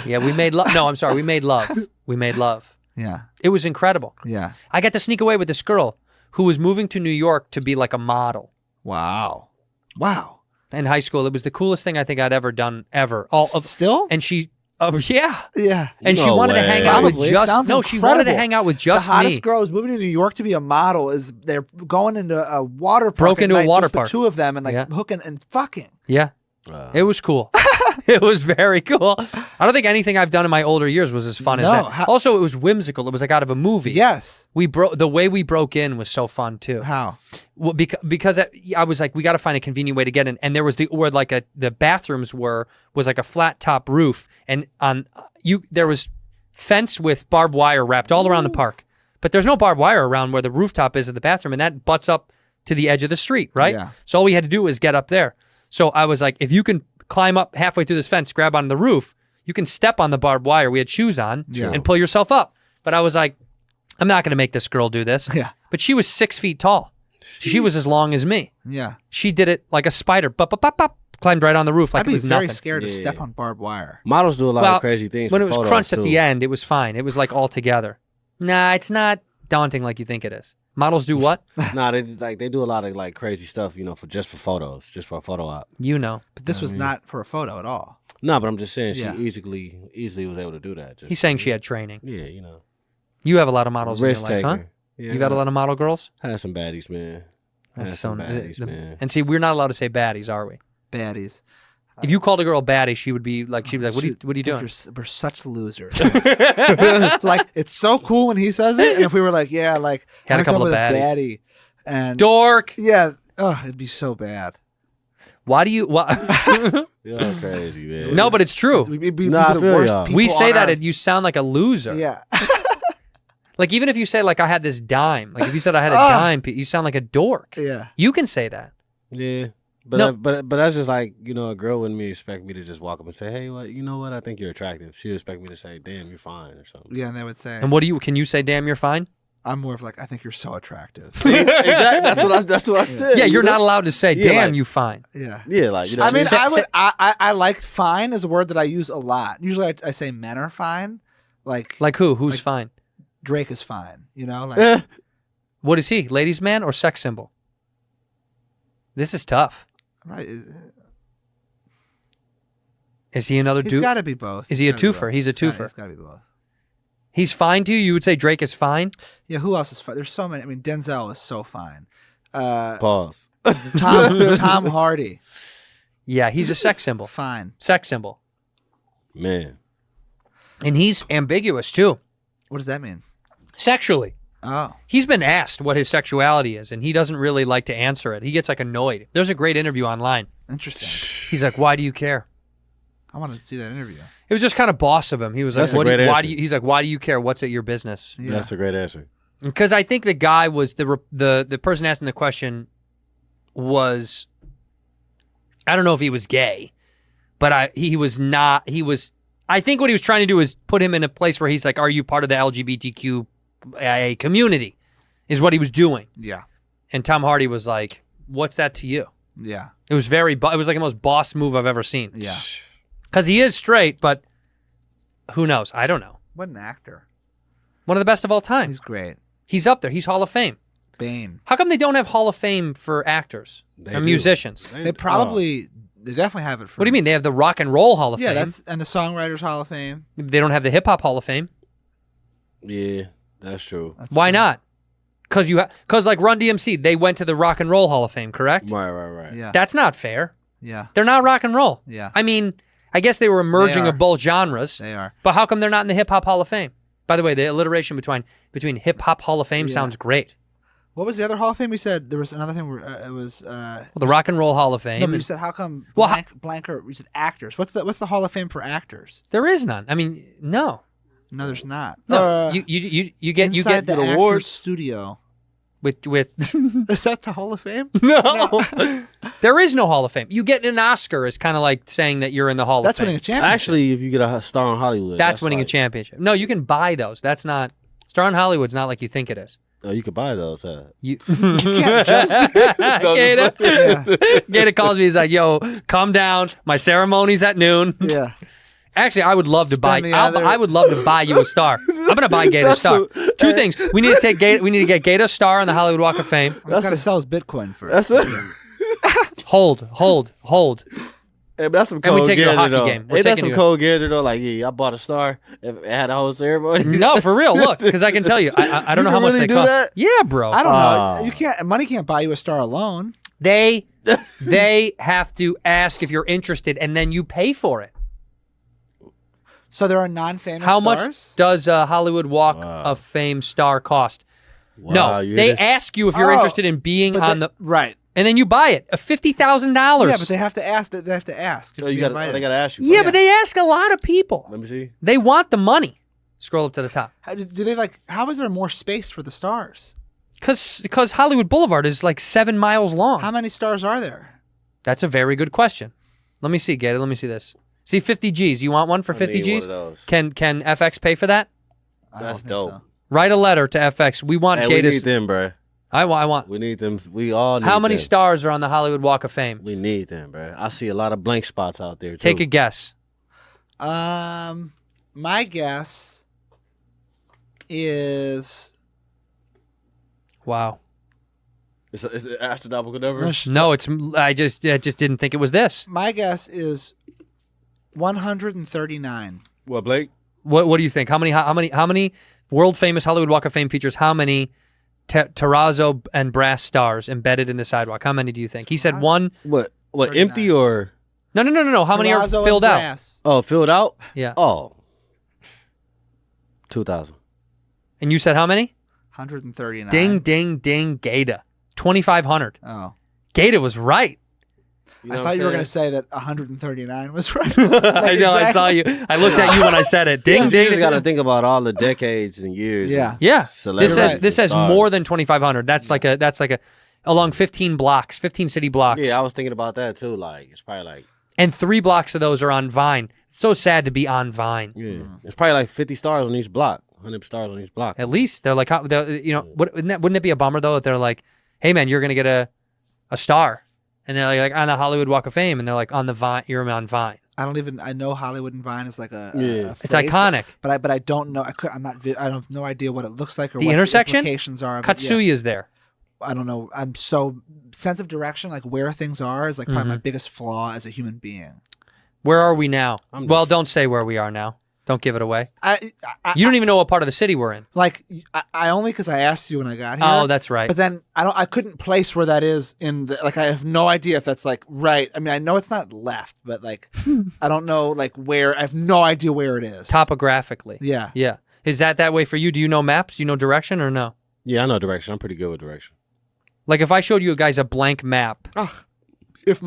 Yeah, we made love. No, I'm sorry. We made love. We made love. Yeah. It was incredible. Yeah. I got to sneak away with this girl who was moving to New York to be like a model Wow. Wow. in high school. It was the coolest thing I think I'd ever done ever. Still? And she, yeah. Yeah. And she No wanted to way. hang out with Probably. It just, sounds no, she wanted to incredible. hang out with just the hottest me. girl is moving to New York to be a model. Is they're going into a water park? Broke at into a night, water just park. The two of them and like Yeah. hooking and fucking. Yeah. It was cool. It was very cool. I don't think anything I've done in my older years was as fun as No, that. Also, it was whimsical. It was like out of a movie. Yes. The way we broke in was so fun too. How? Well, because I was like, we got to find a convenient way to get in, and there was where like the bathrooms was like a flat top roof, and there was fence with barbed wire wrapped all around the park, but there's no barbed wire around where the rooftop is of the bathroom, and that butts up to the edge of the street, right? Yeah. So all we had to do was get up there. So I was like, if you can climb up halfway through this fence, grab onto the roof, you can step on the barbed wire. We had shoes on and pull yourself up. But I was like, I'm not going to make this girl do this. Yeah. But she was 6 feet tall. She was as long as me. Yeah. She did it like a spider. Climbed right on the roof like I'd it be was very nothing. scared to Yeah. step on barbed wire. Models do a lot Well, of crazy things. When for it was photos, crunched at too. the end, it was fine. It was like all together. Nah, it's not daunting like you think it is. Models do what? Nah, they do a lot of like crazy stuff, for photos, just for a photo op. You know. But this was not for a photo at all. No, but I'm just saying she Yeah. easily was able to do that. Just, He's saying she had training. Yeah, You have a lot of models in risk your life, huh? taker. Yeah, You've had a lot of model girls? Had some baddies, man. That's Had so some baddies, man. And see, we're not allowed to say baddies, are we? Baddies. If you called a girl a baddie, she'd be like, what are you doing? We're such losers. Like, it's so cool when he says it. And if we were like, yeah, like, Had a I'm couple talking of with a baddies. baddie. And Dork. yeah, it'd be so bad. Why do you? Why? You're crazy, man. No, but it's true. We'd be Nah, I the feel worst y'all. people We say on that earth. and you sound like a loser. Yeah. Like even if you say like I had this dime, like if you said I had a dime, you sound like a dork. Yeah. You can say that. Yeah. But No. but that's just like, a girl wouldn't expect me to just walk up and say, hey, you know what? I think you're attractive. She would expect me to say, damn, you're fine or something. Yeah, and they would say, And what do you? Can you say, "Damn, you're fine"? I'm more of like, I think you're so attractive. Exactly. That's what I said. Yeah, you're not allowed to say, Yeah, "Damn, like- you fine." Yeah. Yeah, like I mean, Say- I like fine is a word that I use a lot. Usually I say men are fine. Like Like who? Who's Like- fine? Drake is fine. Like, What is he? Ladies' man or sex symbol? This is tough. right. Is he another He's dude? got to be both. Is he a He's gotta be twofer? both. He's a He's gotta- twofer. He's got to be both. He's fine to you? You would say Drake is fine? Yeah, who else is fine? There's so many. I mean, Denzel is so fine. Pause. Tom Hardy, Yeah, he's a sex symbol. fine. Sex symbol. Man. And he's ambiguous too, What does that mean? sexually. Oh, He's been asked what his sexuality is, and he doesn't really like to answer it. He gets like annoyed. There's a great interview online. interesting. He's like, "Why do you care?" I want to see that interview. It was just kind of boss of him. He was That's a like, great "Why answer. do you?" He's like, "Why do you care? What's it your business?" Yeah. That's a great answer. Because I think the guy was the person asking the question was, I don't know if he was gay, but he was not. He was. I think what he was trying to do is put him in a place where he's like, "Are you part of the LGBTQIA community?" Is what he was doing. Yeah. And Tom Hardy was like, "What's that to you?" Yeah. It was it was like the most boss move I've ever seen. Yeah. Because he is straight, but who knows? I don't know. What an actor. One of the best of all time. He's great. He's up there. He's Hall of Fame. Bane. How come they don't have Hall of Fame for actors They and do. musicians? They probably, they definitely have it for. What do you mean? They have the Rock and Roll Hall of Yeah, Fame. and the Songwriters Hall of Fame. They don't have the Hip Hop Hall of Fame. Yeah, that's true. That's Why true. not? Because like Run DMC, they went to the Rock and Roll Hall of Fame, correct? Right. Yeah. That's not fair. Yeah. They're not rock and roll. Yeah. I mean, I guess they were merging They are. of both genres. They are. But how come they're not in the Hip Hop Hall of Fame? By the way, the alliteration between Hip Hop Hall of Fame Yeah. sounds great. What was the other Hall of Fame? We said there was another thing where it was. Well, the Rock and Roll Hall of Fame. No, but you and- said how come Well, blanker? We said actors. What's the Hall of Fame for actors? there is none. I mean, no. No, there's not. No. You get Inside the actors awards studio. with Is that the Hall of Fame? no. There is no Hall of Fame. You get an Oscar is kind of like saying that you're in the Hall That's of Fame. winning a championship. Actually, if you get a star on Hollywood, That's winning a like, championship. No, you can buy those. That's not Star on Hollywood's not like you think it is. Oh, you could buy those. Huh? You can't just. Gata calls me. He's like, "Yo, calm down. My ceremony's at noon." Yeah. Actually, I would love to buy. Spend the other- I would love to buy you a star. I'm gonna buy Gata a star. Two things. We need to take Gata. We need to get Gata a star on the Hollywood Walk of Fame. He's got to sell his Bitcoin first. That's it. Hold. Hey, but that's some And cold we take you to a gander, hockey though. game. We're Hey, that's taking some you- cold gander though. Like, yeah, I bought a star. It had a whole ceremony. No, for real. Look, because I can tell you, I don't know You how much really they do cost. that? Yeah, bro. I don't know. Oh. You can't. Money can't buy you a star alone. They have to ask if you're interested, and then you pay for it. So there are non-famous How stars? much does a Hollywood Walk of Fame star cost? Wow, No, you they hear this? ask you if you're Oh, interested in being But on they- the, right. and then you buy it. $50,000. Yeah, but they have to ask. They have to ask. Oh, you got. They got to ask you. Yeah, first. but they ask a lot of people. Let me see. They want the money. Scroll up to the top. How, do they like? How is there more space for the stars? Because Hollywood Boulevard is like 7 miles long. How many stars are there? That's a very good question. Let me see, Gata. Let me see this. See, 50 G's. You want one for I 50 need G's? one of those. Can FX pay for that? I don't That's think dope. so. Write a letter to FX. We want Hey, we Gata's. need them, bro. I want. We need them. We all need How many them. stars are on the Hollywood Walk of Fame? We need them, bro. I see a lot of blank spots out there too. Take a guess. My guess is Wow. Is it astronomical number? No, it's. I just didn't think it was this. my guess is 139. What, Blake? What do you think? How many world famous Hollywood Walk of Fame features? How many terrazzo and brass stars embedded in the sidewalk? How many do you think? He said one. What? 39. Empty or No. How many are Terrazzo and filled out? brass. filled out? Yeah. Oh, 2,000. And you said how many? 139. Ding, Gata. 2,500. Oh. Gata was right. You know I what thought I'm you were going to saying? say that 139 was right. I know. I saw you. I looked at you when I said it. Ding, You ding. just got to think about all the decades and years. Yeah. and Yeah. This celebrities says and this says stars. more than 2,500. That's like a along 15 blocks, 15 city blocks. Yeah, I was thinking about that too. Like, it's probably like, And 3 blocks of those are on Vine. It's so sad to be on Vine. yeah, it's probably like 50 stars on each block, 100 stars on each block. At least they're like, wouldn't it be a bummer though if they're like, hey man, you're gonna get a star, and they're like on the Hollywood Walk of Fame, and they're like on the Vine, you're on Vine. I know Hollywood and Vine is like a It's phrase, iconic. but I don't know. I have no idea what it looks like or The what intersection? the implications are. of it. Yeah. Katsuya's there. I don't know. I'm so sense of direction, like where things are, is like probably my biggest flaw as a human being. Where are we now? I'm Well, just- don't say where we are now. Don't give it away. I You don't even know what part of the city we're in. like I only because I asked you when I got here. Oh, that's right. But then I couldn't place where that is in the, like I have no idea if that's like right. I mean I know it's not left, but like I don't know like where. I have no idea where it is. Topographically. Yeah. Yeah. Is that way for you? Do you know maps? Do you know direction or no? Yeah, I know direction. I'm pretty good with direction. Like if I showed you guys a blank map, If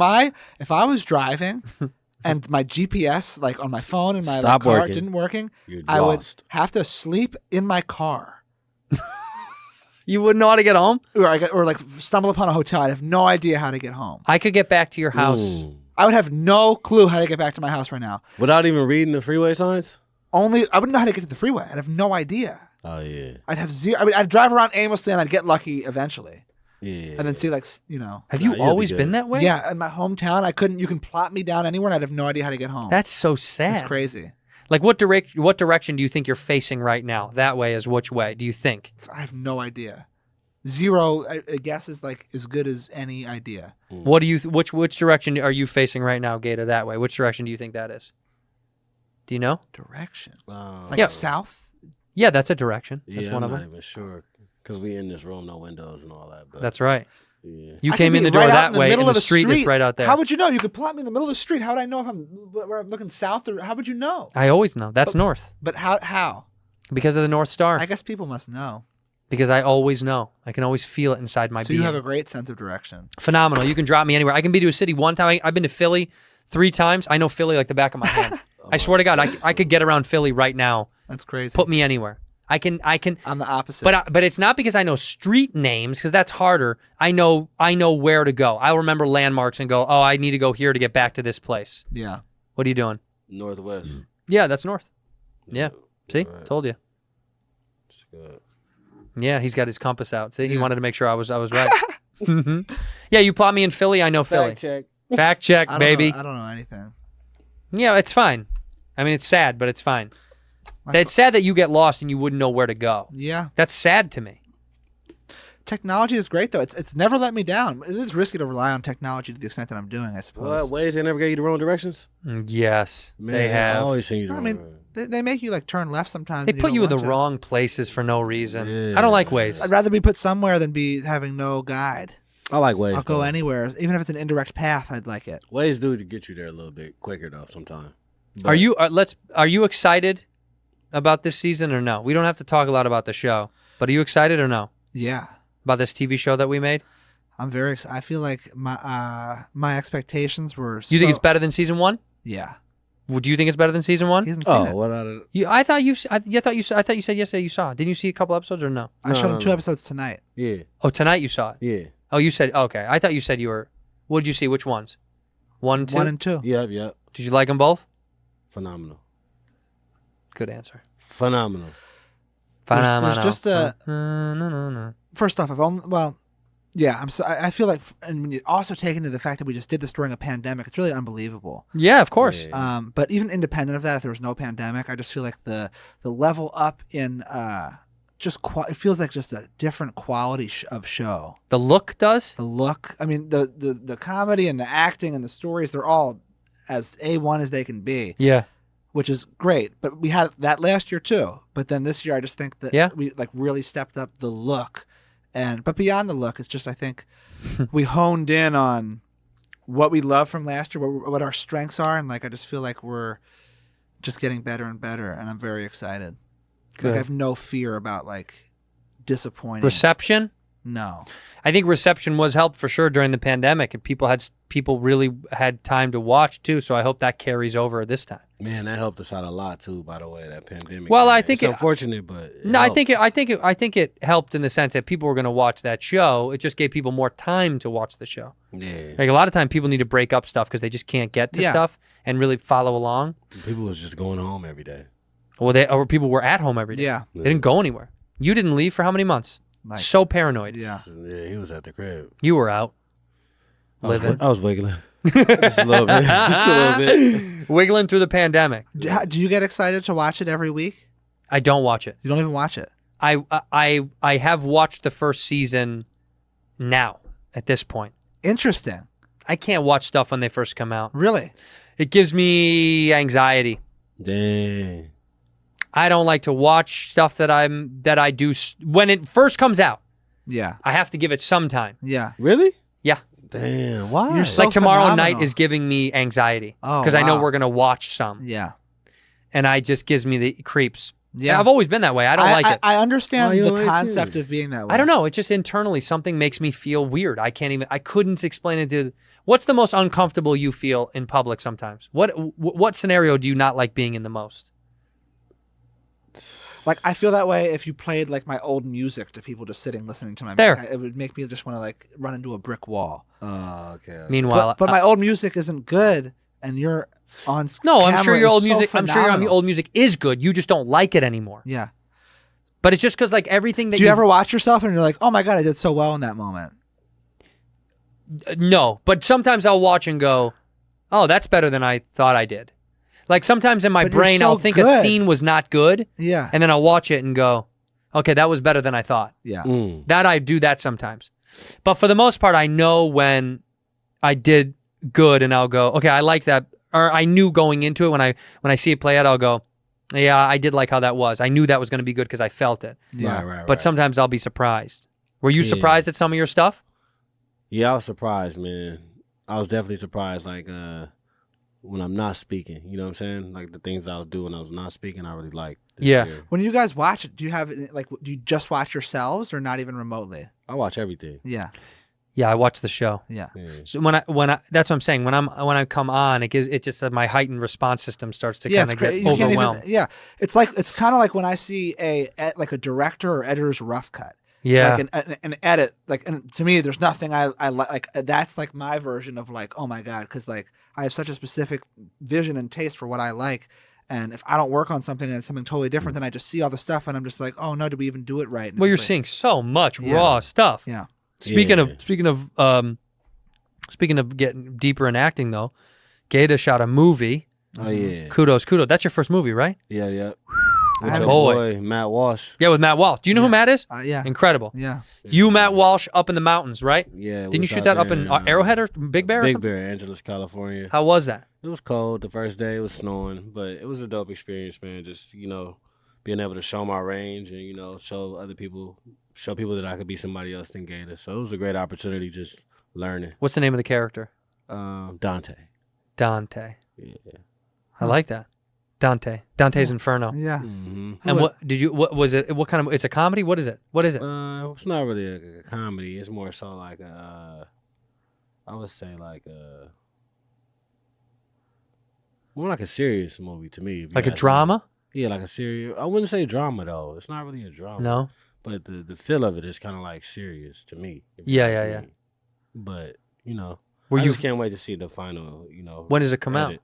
I was driving and my GPS like on my phone and my like, Stop car working. didn't working, You're I would lost. have to sleep in my car. you wouldn't know how to get home? Or like stumble upon a hotel. I'd have no idea how to get home. I could get back to your house. Ooh. I would have no clue how to get back to my house right now. Without even reading the freeway signs? I wouldn't know how to get to the freeway. I'd have no idea. Oh, yeah. I'd have zero. I mean, I'd drive around aimlessly and I'd get lucky eventually, Yeah. and then see like Have Nah, you you'll be always good. been that way? Yeah, in my hometown, I couldn't. You can plot me down anywhere, and I'd have no idea how to get home. That's so sad. That's crazy. Like what direction do you think you're facing right now? That way is which way, do you think? I have no idea. Zero. I guess is like as good as any idea. What do you which direction are you facing right now, Gata, that way? Which direction do you think that is? Do you know? Direction. Oh. Like Yeah. south. Yeah, that's a direction. Yeah, That's one I'm of not them. even sure. Because we in this room, no windows and all that. But That's right. yeah. You I came could in be the door right out that in the way, middle and of the street is right out there. How would you know? You could plot me in the middle of the street. How would I know if where I'm looking south or how would you know? I always know. That's north. But how? Because of the North Star. I guess people must know. Because I always know. I can always feel it inside my So being. you have a great sense of direction. Phenomenal. You can drop me anywhere. I can be to a city one time. I've been to Philly 3 times. I know Philly like the back of my hand. I swear to God, I could get around Philly right now. That's crazy. Put me anywhere. I can. I'm the opposite. But it's not because I know street names, because that's harder. I know where to go. I'll remember landmarks and go, oh, I need to go here to get back to this place. yeah. What are you doing? Northwest. Yeah, that's north. Yeah. See? Right. Told you. It's good. Yeah, he's got his compass out. See, he wanted to make sure I was right. Yeah, you plot me in Philly, I know Philly. check. Fact check, I don't baby. know, I don't know anything. Yeah, it's fine. I mean, it's sad, but it's fine. It's sad that you get lost and you wouldn't know where to go. Yeah. That's sad to me. Technology is great, though. It's never let me down. It is risky to rely on technology to the extent that I'm doing, I suppose. What ways they never gave you the wrong directions? Yes, Man, they I have. always seen you the I wrong mean, way. they make you like turn left sometimes. They and put don't you in the want to. wrong places for no reason. Yeah. I don't like Waze. I'd rather be put somewhere than be having no guide. I like ways. I'll go though. anywhere, even if it's an indirect path. I'd like it. Ways do to get you there a little bit quicker though. Sometimes. Are you excited about this season or no? We don't have to talk a lot about the show, but are you excited or no Yeah, about this TV show that we made? I'm very excited. I feel like my expectations were. You think it's better than season 1? Yeah. Do you think it's better than season 1? He hasn't seen Oh, it. what out of? I thought you said yesterday you saw it. Didn't you see a couple episodes or no? I showed him No. 2 episodes tonight. Yeah, Oh, tonight you saw it. yeah, Oh, you said okay. I thought you said you were. What did you see? Which ones? 1, 2. 1 and 2. yep. Did you like them both? Phenomenal. Good answer. Phenomenal. There's just a. No. First off, I feel like, and when you also take into the fact that we just did this during a pandemic, it's really unbelievable. Yeah, of course. Yeah. But even independent of that, if there was no pandemic, I just feel like the level up in it feels like just a different quality of show. The look does. The look, I mean, the comedy and the acting and the stories, they're all as A1 as they can be, Yeah. which is great. But we had that last year too. But then this year, I just think that we like really stepped up the look. But beyond the look, it's just, I think we honed in on what we love from last year, what our strengths are. And like, I just feel like we're just getting better and better. And I'm very excited. Good. Like, I have no fear about like disappointing. Reception. No. I think reception was helped for sure during the pandemic, and people really had time to watch too. So I hope that carries over this time. Man, that helped us out a lot too. By the way, that pandemic. Well, man. I think it's it- unfortunate, but it No, I helped. think it helped in the sense that people were going to watch that show. It just gave people more time to watch the show. Yeah, Like a lot of time, people need to break up stuff because they just can't get to Yeah. stuff and really follow along. people was just going home every day. Or people were at home every day. Yeah. They didn't go anywhere. You didn't leave for how many months? Like, So paranoid. yeah. Yeah, he was at the crib. You were out living, I was wiggling just a little bit. Just a little bit. wiggling through the pandemic. Do you get excited to watch it every week? I don't watch it. You don't even watch it. I have watched the first season now at this point. Interesting. I can't watch stuff when they first come out. Really? It gives me anxiety. Dang. I don't like to watch stuff that I do when it first comes out. Yeah. I have to give it some time. Yeah. Really? Yeah. Damn. Why? You're so Like tomorrow phenomenal. night is giving me anxiety Oh, because I know wow. we're going to watch some, Yeah. and I just gives me the creeps. Yeah. I've always been that way. I don't like it. I understand Oh, you the don't like it concept too. of being that way. I don't know. It just internally something makes me feel weird. I couldn't explain it to. What's the most uncomfortable you feel in public sometimes? What scenario do you not like being in the most? Like, I feel that way if you played like my old music to people just sitting listening to my There. music. It would make me just want to like run into a brick wall. Oh, okay. Meanwhile, But my old music isn't good, and you're on. no, I'm camera sure your is old so music. I'm sure your phenomenal. old music is good. You just don't like it anymore. Yeah. But it's just because like everything that Do you ever watch yourself and you're like, oh my god, I did so well in that moment? No, but sometimes I'll watch and go, oh, that's better than I thought I did. Like sometimes in my But you're brain, so I'll think a good. scene was not good, Yeah. and then I'll watch it and go, okay, that was better than I thought. Yeah. Mm. That I do that sometimes. But for the most part, I know when I did good and I'll go, okay, I like that. Or I knew going into it when I see it play out, I'll go, yeah, I did like how that was. I knew that was going to be good because I felt it. Yeah. Right. But sometimes I'll be surprised. Were you Yeah. surprised at some of your stuff? Yeah, I was surprised, man. I was definitely surprised, like, when I'm not speaking. You know what I'm saying? Like, the things I'll do when I was not speaking, I really like. Yeah. When you guys watch it, do you have like do you just watch yourselves or not even remotely? I watch everything. Yeah. Yeah, I watch the show. Yeah. So when I that's what I'm saying. When I come on, it just my heightened response system starts to kind of get You can't overwhelmed. yeah, it's kind of like when I see a director or editor's rough cut. Yeah. Like an edit, like, and to me, there's nothing I like. That's like my version of like, oh my god, because like I have such a specific vision and taste for what I like, and if I don't work on something and it's something totally different, then I just see all the stuff and I'm just like, oh no, did we even do it right? And Well, it's you're like, seeing so much raw stuff. Yeah. Speaking of getting deeper in acting though, Gata shot a movie. Oh yeah. Kudos. That's your first movie, right? Yeah. I With had your a boy Matt Walsh. Yeah, with Matt Walsh. Do you know who Matt is? Yeah. Incredible. Yeah. You, Matt Walsh, up in the mountains, right? Yeah. Didn't you shoot that up in Arrowhead or Big Bear? Or Big something? Bear, Angeles, California. How was that? It was cold the first day. It was snowing, but it was a dope experience, man. Just being able to show my range and show people that I could be somebody else than Gata. So it was a great opportunity, just learning. What's the name of the character? Dante. Dante. Yeah. I like that. Dante's Inferno. Yeah. Mm-hmm. And what was it? What kind of? It's a comedy. What is it? It's not really a comedy. It's more so like I would say like more like a serious movie to me. Like a drama? Yeah, like a serious. I wouldn't say drama though. It's not really a drama. No. But the feel of it is kind of like serious to me. Yeah. But Were I you? just can't wait to see the final. When does it come out? edit.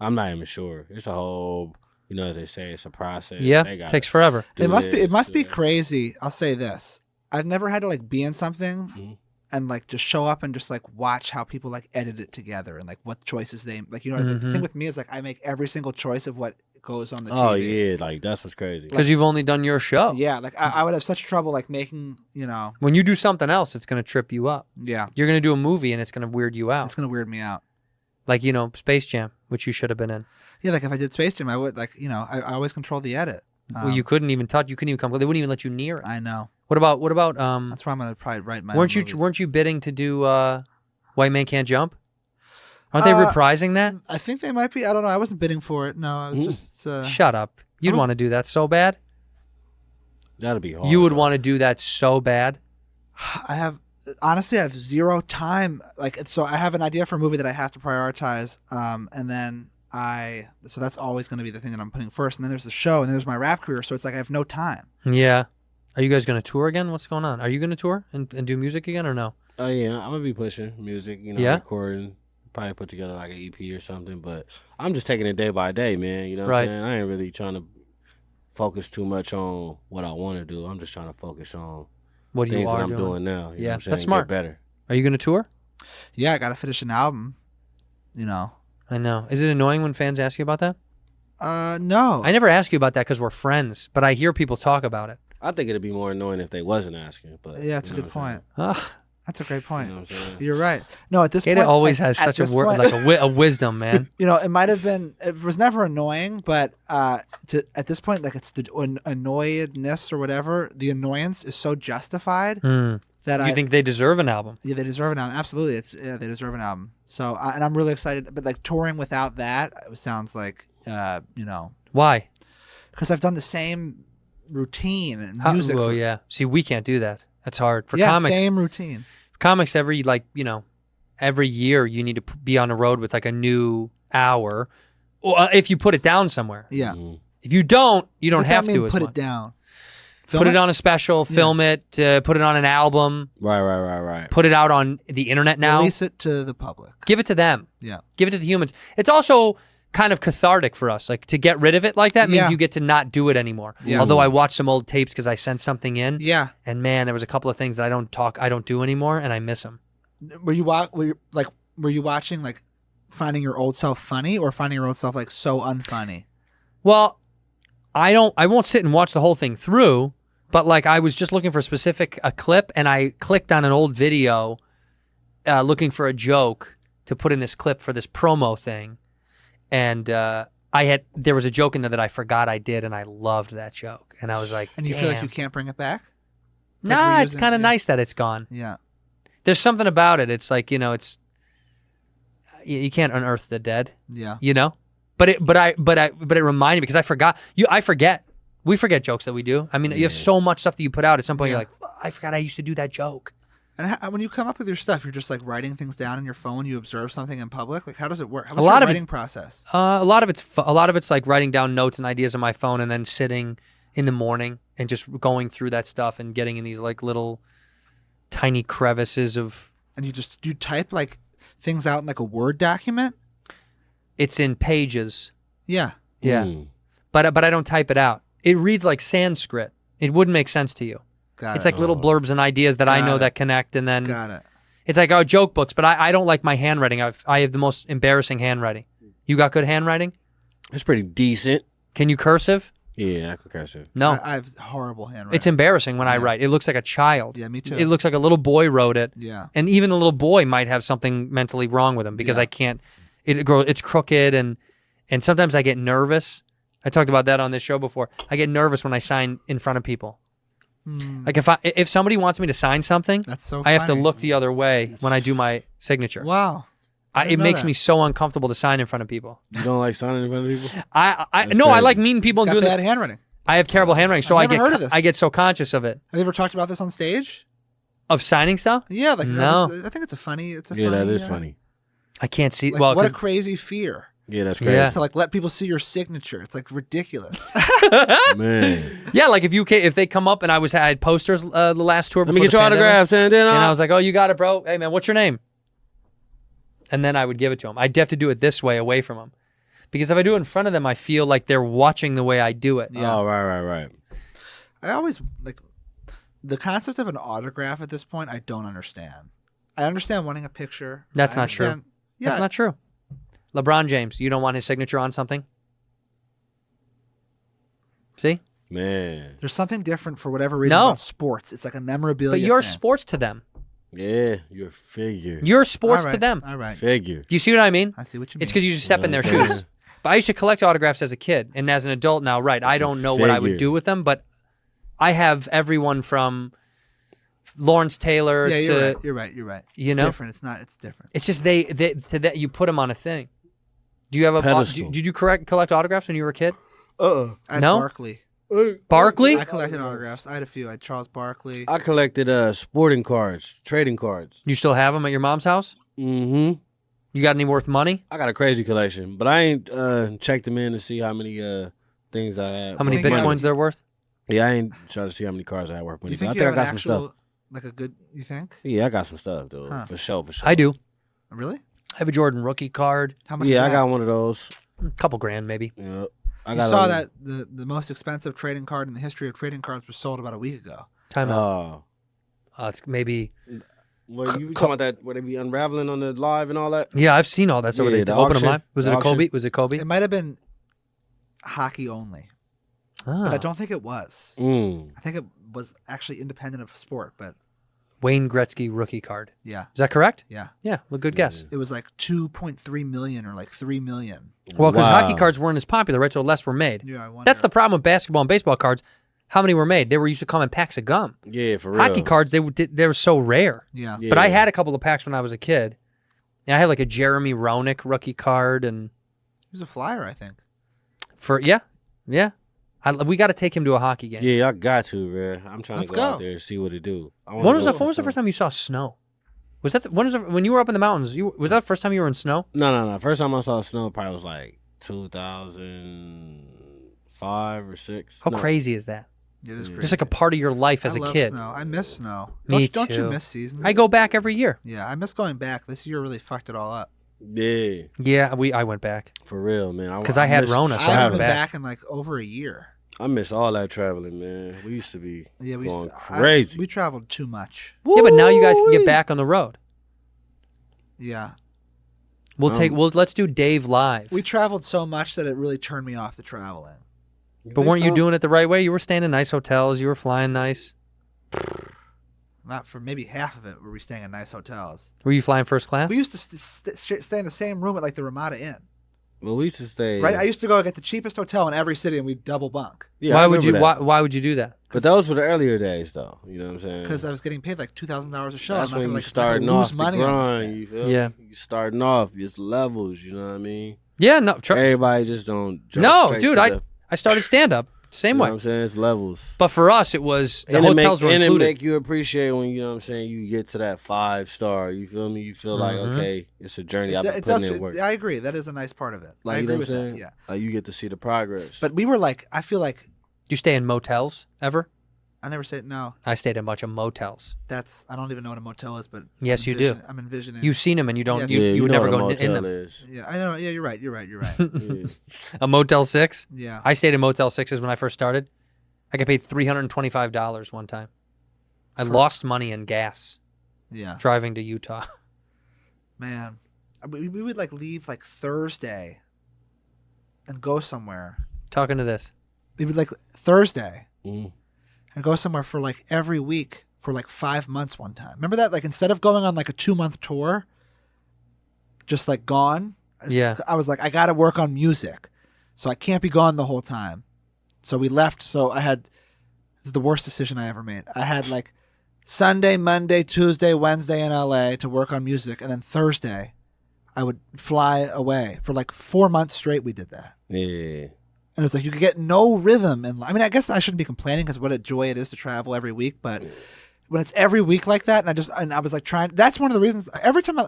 I'm not even sure. It's a whole. As they say, it's a process. Yeah, They gotta takes forever. do It must this, be do that. crazy. I'll say this: I've never had to like be in something Mhm. and like just show up and just like watch how people like edit it together and like what choices they like. The thing with me is like I make every single choice of what goes on the TV. Oh yeah, like that's what's crazy. Because you've only done your show. Yeah, like I would have such trouble like making When you do something else, it's gonna trip you up. yeah, You're gonna do a movie and it's gonna weird you out. it's gonna weird me out. Like Space Jam, which you should have been in. Yeah, like if I did Space Jam, I would like I always control the edit. Well, you couldn't even touch. You couldn't even come. They wouldn't even let you near it. I know. What about? That's why I'm gonna probably write my. Weren't own you movies. weren't you bidding to do White Man Can't Jump? Aren't they reprising that? I think they might be. I don't know. I wasn't bidding for it. No, I was just. Shut up. You'd want to do that so bad. That'd be hard. You would though. want to do that so bad. I have zero time. Like, so I have an idea for a movie that I have to prioritize, and then so that's always going to be the thing that I'm putting first. And then there's the show, and then there's my rap career. So it's like I have no time. Yeah. Are you guys gonna tour again? What's going on? Are you gonna tour and do music again or no? Oh yeah, I'm gonna be pushing music. Yeah? Recording. Probably put together like an EP or something. But I'm just taking it day by day, man. You know what Right. I'm saying? I ain't really trying to focus too much on what I want to do. I'm just trying to focus on What you things are that I'm doing now. You Yeah, know what I'm saying? that's Get smart. better. Are you gonna tour? Yeah, I got to finish an album. I know. Is it annoying when fans ask you about that? No. I never ask you about that because we're friends, but I hear people talk about it. I think it'd be more annoying if they wasn't asking. But Yeah, it's a you know good what I'm point. Ah, That's a great saying? point. You know what I'm saying? You're right. No, at this Gata point, always like, has at such a this word, point- like a wisdom, man. it might have been. It was never annoying, but at this point, like it's the annoyedness or whatever. The annoyance is so justified that You think they deserve an album? Yeah, they deserve an album. Absolutely, they deserve an album. So, and I'm really excited. But like touring without that, it sounds like Why? because I've done the same routine and music. Well, yeah. See, we can't do that. That's hard for yeah, comics. same routine. Comics every year you need to be on the road with like a new hour, or if you put it down somewhere. Yeah, If you don't, you don't What does that have to. mean, As put much. it down. Put it on a special, film it, put it on an album, Right. put it out on the internet now. Release it to the public. Give it to them. Yeah. Give it to the humans. It's also kind of cathartic for us. Like to get rid of it like that means Yeah. you get to not do it anymore. Yeah. Although I watched some old tapes because I sent something in. Yeah. And man, there was a couple of things that I don't do anymore, and I miss them. Were you watching like finding your old self funny or finding your old self like so unfunny? Well, I won't sit and watch the whole thing through, but like I was just looking for a clip, and I clicked on an old video looking for a joke to put in this clip for this promo thing. And there was a joke in there that I forgot I did, and I loved that joke. And I was like, And you feel like you can't bring it back? It's Nah, like it's kind of reusing- nice that it's gone. Yeah. There's something about it. It's like, it's you can't unearth the dead. Yeah. But it reminded me because I forgot. I forget. We forget jokes that we do. I mean, you have so much stuff that you put out. At some point, you're like, I forgot I used to do that joke. And when you come up with your stuff, you're just like writing things down in your phone. You observe something in public. Like, how does it work? How was your writing process? A lot of it's like writing down notes and ideas on my phone, and then sitting in the morning and just going through that stuff and getting in these like little tiny crevices of. And you type like things out in like a Word document. It's in pages. Yeah. Yeah. But I don't type it out. It reads like Sanskrit. It wouldn't make sense to you. It's like little blurbs and ideas that I know that connect, and then Got it. it's like joke books. But I don't like my handwriting. I have the most embarrassing handwriting. You got good handwriting? It's pretty decent. Can you cursive? Yeah, I can cursive. No, I have horrible handwriting. it's embarrassing when I write. It looks like a child. Yeah, me too. It looks like a little boy wrote it. Yeah. And even a little boy might have something mentally wrong with him because I can't. It's crooked, and sometimes I get nervous. I talked about that on this show before. I get nervous when I sign in front of people. Like if somebody wants me to sign something, That's so I have to funny. look the other way when I do my signature. Wow. It makes that. me so uncomfortable to sign in front of people. You don't like signing in front of people? I That's no, I crazy. like meeting people It's and got doing bad handwriting. I have terrible handwriting, so I've never heard of this. I get so conscious of it. Have you ever talked about this on stage? Of signing stuff? Yeah, like No. I think it's a funny. Yeah, that is funny. I can't see. Like, well, what a 'cause- crazy fear Yeah, that's crazy. Yeah. to like let people see your signature. It's like ridiculous. Man. yeah, like if they come up and I had posters the last tour. Let me before get the your pandemic, autographs, and then and I was like, "Oh, you got it, bro. Hey, man, what's your name?" And then I would give it to them. I'd have to do it this way, away from them, because if I do it in front of them, I feel like they're watching the way I do it. Yeah. Oh, right. I always like the concept of an autograph at this point. I don't understand. I understand wanting a picture. That's I not true. understand- Yeah, That's not true. LeBron James, you don't want his signature on something? See? Man. there's something different for whatever reason No. about sports. It's like a memorabilia. But you're thing. sports to them. Yeah, you're a figure. You're sports All to right, them. All right. Figure. Do you see what I mean? I see what you mean. It's because you just step in their Yeah. shoes. But I used to collect autographs as a kid, and as an adult now, right? I It's a don't know what I would figure. do with them, but I have everyone from Lawrence Taylor Yeah, to. you're right. You're right. You're right. You It's know? different. It's not. It's different. It's just that you put them on a thing. Do you have a? Pedestal. Did you collect autographs when you were a kid? I had No? Barkley. Barkley? I collected autographs. I had a few. I had Charles Barkley. I collected sporting cards, trading cards. You still have them at your mom's house? Mm-hmm. You got any worth money? I got a crazy collection, but I ain't checked them in to see how many things I have. How many think you have- bitcoins they're worth? Yeah, I ain't trying to see how many cards I have worth money. You but think I you think have I got an some actual, stuff. like a good? You think? Yeah, I got some stuff, dude. Huh. For sure. I do. Really? I have a Jordan rookie card. How much? is Yeah, I that? got one of those. A couple grand maybe. Yeah, I You got saw a- that the most expensive trading card in the history of trading cards was sold about a week ago. Time out. Oh, It's maybe. what you talking about that? Where they be unraveling on the live and all that? Yeah, I've seen all that. So Yeah, they the open them auction. live. Was The it a auction. Kobe? Was it Kobe? It might have been hockey only, but I Ah. don't think it was. Mm. I think it was actually independent of sport. But Wayne Gretzky rookie card. yeah, Is that correct? yeah, Yeah, well, good guess. it was like 2.3 million or like 3 million. Well, because Wow. hockey cards weren't as popular, right? So less were made. Yeah, I wonder. That's the problem with basketball and baseball cards. How many were made? They were used to come in packs of gum. Yeah, for real. Hockey cards, they were so rare. Yeah. Yeah. But I had a couple of packs when I was a kid. And I had like a Jeremy Roenick rookie card, and He was a flyer, I think. yeah. We got to take him to a hockey game. Yeah, I got to, man. I'm trying Let's to go out go. there and see what it do. I wanna When was go the see first some- time you saw snow? Was that when you were up in the mountains? Was that the first time you were in snow? No. First time I saw snow probably was like 2005 or 6. How crazy is that? It is crazy. Just like a part of your life as I a love kid. Snow. I miss snow. Me Don't you too. miss seasons? I go back every year. Yeah, I miss going back. This year really fucked it all up. Yeah, Yeah, I went back for real, man. because I had miss- Rona, so I I haven't went been back. back in like over a year. I miss all that traveling, man. We used to be Yeah, going used to- crazy. we traveled too much. Yeah, but now you guys can get back on the road. Yeah, Let's do Dave live. we traveled so much that it really turned me off the traveling. But weren't you doing it the right way? You were staying in nice hotels. You were flying nice. Not for maybe half of it were we staying in nice hotels. Were you flying first class? We used to stay in the same room at like the Ramada Inn. Well, we used to stay. Right, I used to go get the cheapest hotel in every city, and we'd double bunk Yeah, why I would you? remember that. Why would you do that? But those were the earlier days, though. You know what I'm saying? because I was getting paid like $2,000 a show. that's I'm not when gonna, you like, starting lose off the money on this grind. thing. You feel Yeah. me? You starting off, it's levels. You know what I mean? Yeah, no, Everybody just don't. jump no, straight dude. to I the- started stand up. Same You know way. what I'm saying? It's levels. But for us, it was the And hotels were and it included. make you appreciate when, you know what I'm saying, you get to that 5-star. You feel me? You feel like, okay, it's a journey. I've been It putting does. in work. I agree. That is a nice part of it. Like, I you know agree what with I'm that. saying? Yeah. Like, you get to see the progress. But we were like, I feel like Do you stay in motels ever? I never said no. I stayed in a bunch of motels. I don't even know what a motel is, but Yes, you do. I'm envisioning. You've seen them, and you don't. Yeah, You would know never what a go in motel them. is. Yeah, I know. Yeah, you're right. You're right. Yeah. A Motel 6. Yeah. I stayed in Motel 6s when I first started. I got paid $325 one time. I lost money in gas Yeah. driving to Utah. Man, we would like leave like Thursday and go somewhere. Talking to this. We would like Thursday Mm. and go somewhere for like every week for like 5 months one time. Remember that? Like instead of going on like a 2-month tour, just like gone. Yeah. I was like, I got to work on music, so I can't be gone the whole time. So we left. So I had, this is the worst decision I ever made. I had like Sunday, Monday, Tuesday, Wednesday in LA to work on music. And then Thursday I would fly away for like 4 months straight. We did that. Yeah. And it was like, you could get no rhythm. And I mean, I guess I shouldn't be complaining because what a joy it is to travel every week. But when it's every week like that, and I was like that's one of the reasons every time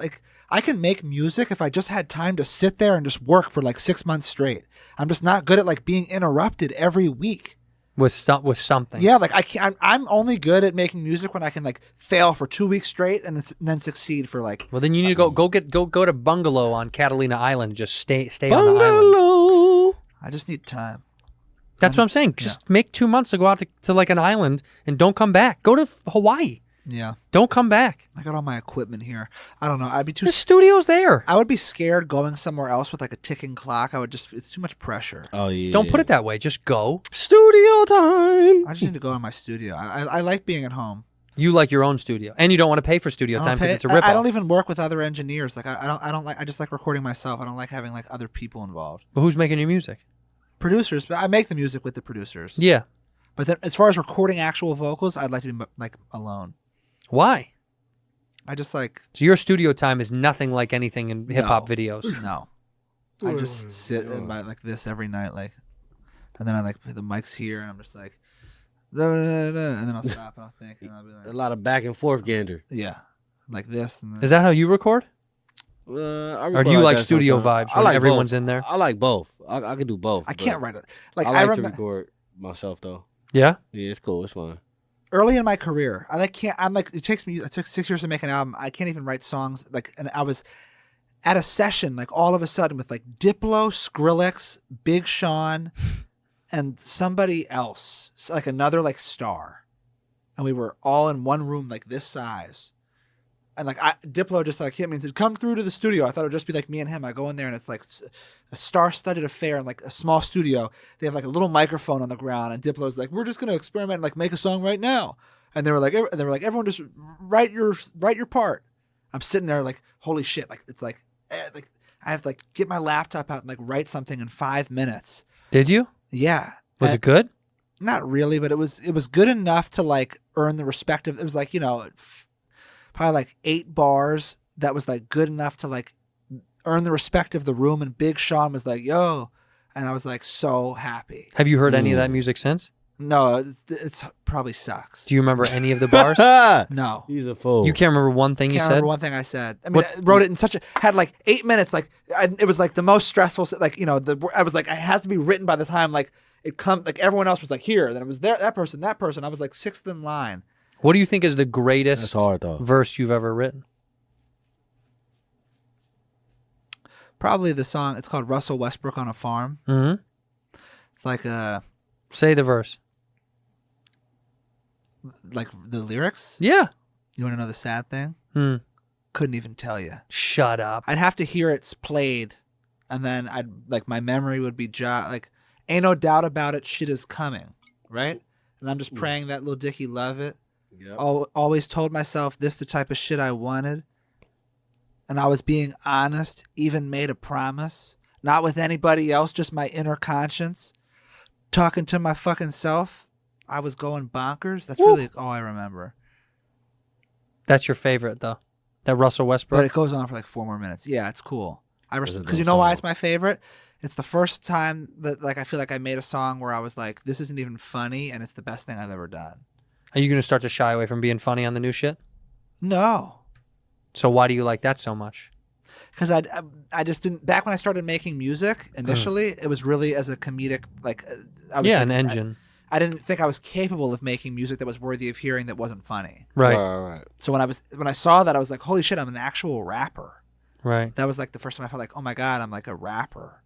I can make music if I just had time to sit there and just work for like 6 months straight. I'm just not good at like being interrupted every week. With something. Yeah, like I can't. I'm only good at making music when I can like fail for 2 weeks straight and then succeed for like. Well, then you need to go to Bungalow on Catalina Island. And just stay on the island. I just need time. That's what I'm saying. Just make 2 months to go out to like an island and don't come back. Go to Hawaii. Yeah, Don't come back. I got all my equipment here. I don't know. I'd be too. The studio's there. I would be scared going somewhere else with like a ticking clock. It's too much pressure. Oh, yeah. Don't put it that way. Just go. Studio time. I just need to go in my studio. I like being at home. You like your own studio, and you don't want to pay for studio I don't time because pay- it's a ripoff. I don't even work with other engineers. Like I don't like. I just like recording myself. I don't like having like other people involved. But who's making your music? Producers, but I make the music with the producers. Yeah. But then, as far as recording actual vocals, I'd like to be like alone. Why? I just like So your studio time is nothing like anything in hip hop No. videos. no. I just sit and by like this every night, like, and then I like the mic's here, and I'm just like, da, da, da, da, and then I'll stop and I'll think, and I'll be A like, lot of back and forth gander. yeah, like this. And then, Is that how you record? I Or record do you like that studio sometimes. vibes when everyone's both. in there? I like both. I can do both. I can't but write it. Like I I like to remember record myself though. Yeah. Yeah, it's cool. It's fun. early in my career, it took 6 years to make an album. I can't even write songs. Like, and I was at a session, like all of a sudden with like Diplo, Skrillex, Big Sean, and somebody else, like another like star. And we were all in one room like this size. And like Diplo just like hit me and said, "Come through to the studio." I thought it would just be like me and him. I go in there and it's like a star-studded affair in like a small studio. They have like a little microphone on the ground, and Diplo's like, "We're just gonna experiment and like make a song right now." And they were like, "Everyone just write your part." I'm sitting there like, "Holy shit!" Like it's like I have to like get my laptop out and like write something in 5 minutes. Did you? Yeah. Was it good? Not really, but it was good enough to like earn the respect of. It was like, probably like 8 bars that was like good enough to like earn the respect of the room. And Big Sean was like, "Yo," and I was like so happy. Have you heard any of that music since? No, it's probably sucks. Do you remember any of the bars? No. He's a fool. You can't remember one thing you Can't said? remember one thing I said. I mean, What- I wrote it in had like 8 minutes. Like it was like the most stressful. Like I was like, it has to be written by the time like it come. Like everyone else was like here. Then it was there. That person. I was like 6th in line. What do you think is the greatest That's hard, though. verse you've ever written? Probably the song. It's called Russell Westbrook on a Farm. Mm-hmm. It's like Say the verse. like the lyrics. Yeah. You want to know the sad thing? Hmm. Couldn't even tell you. Shut up. I'd have to hear it's played, and then I'd like my memory would be like, "Ain't no doubt about it, shit is coming," right? And I'm just praying that Lil Dicky love it. Yep. Always told myself this the type of shit I wanted, and I was being honest. Even made a promise, not with anybody else, just my inner conscience, talking to my fucking self. I was going bonkers. That's really all I remember. That's your favorite, though. That Russell But Westbrook. it goes on for like 4 more minutes. Yeah, it's cool. That's a Because you dope know why song. it's my favorite? It's the first time that like I feel like I made a song where I was like, this isn't even funny, and it's the best thing I've ever done. Are you gonna start to shy away from being funny on the new shit? No, So why do you like that so much? because I just didn't. Back when I started making music initially, it was really as a comedic like. I was Yeah, like, an engine. I didn't think I was capable of making music that was worthy of hearing that wasn't funny. Right. Right. So when I saw that, I was like, holy shit, I'm an actual rapper. Right. That was like the first time I felt like, oh my god, I'm like a rapper.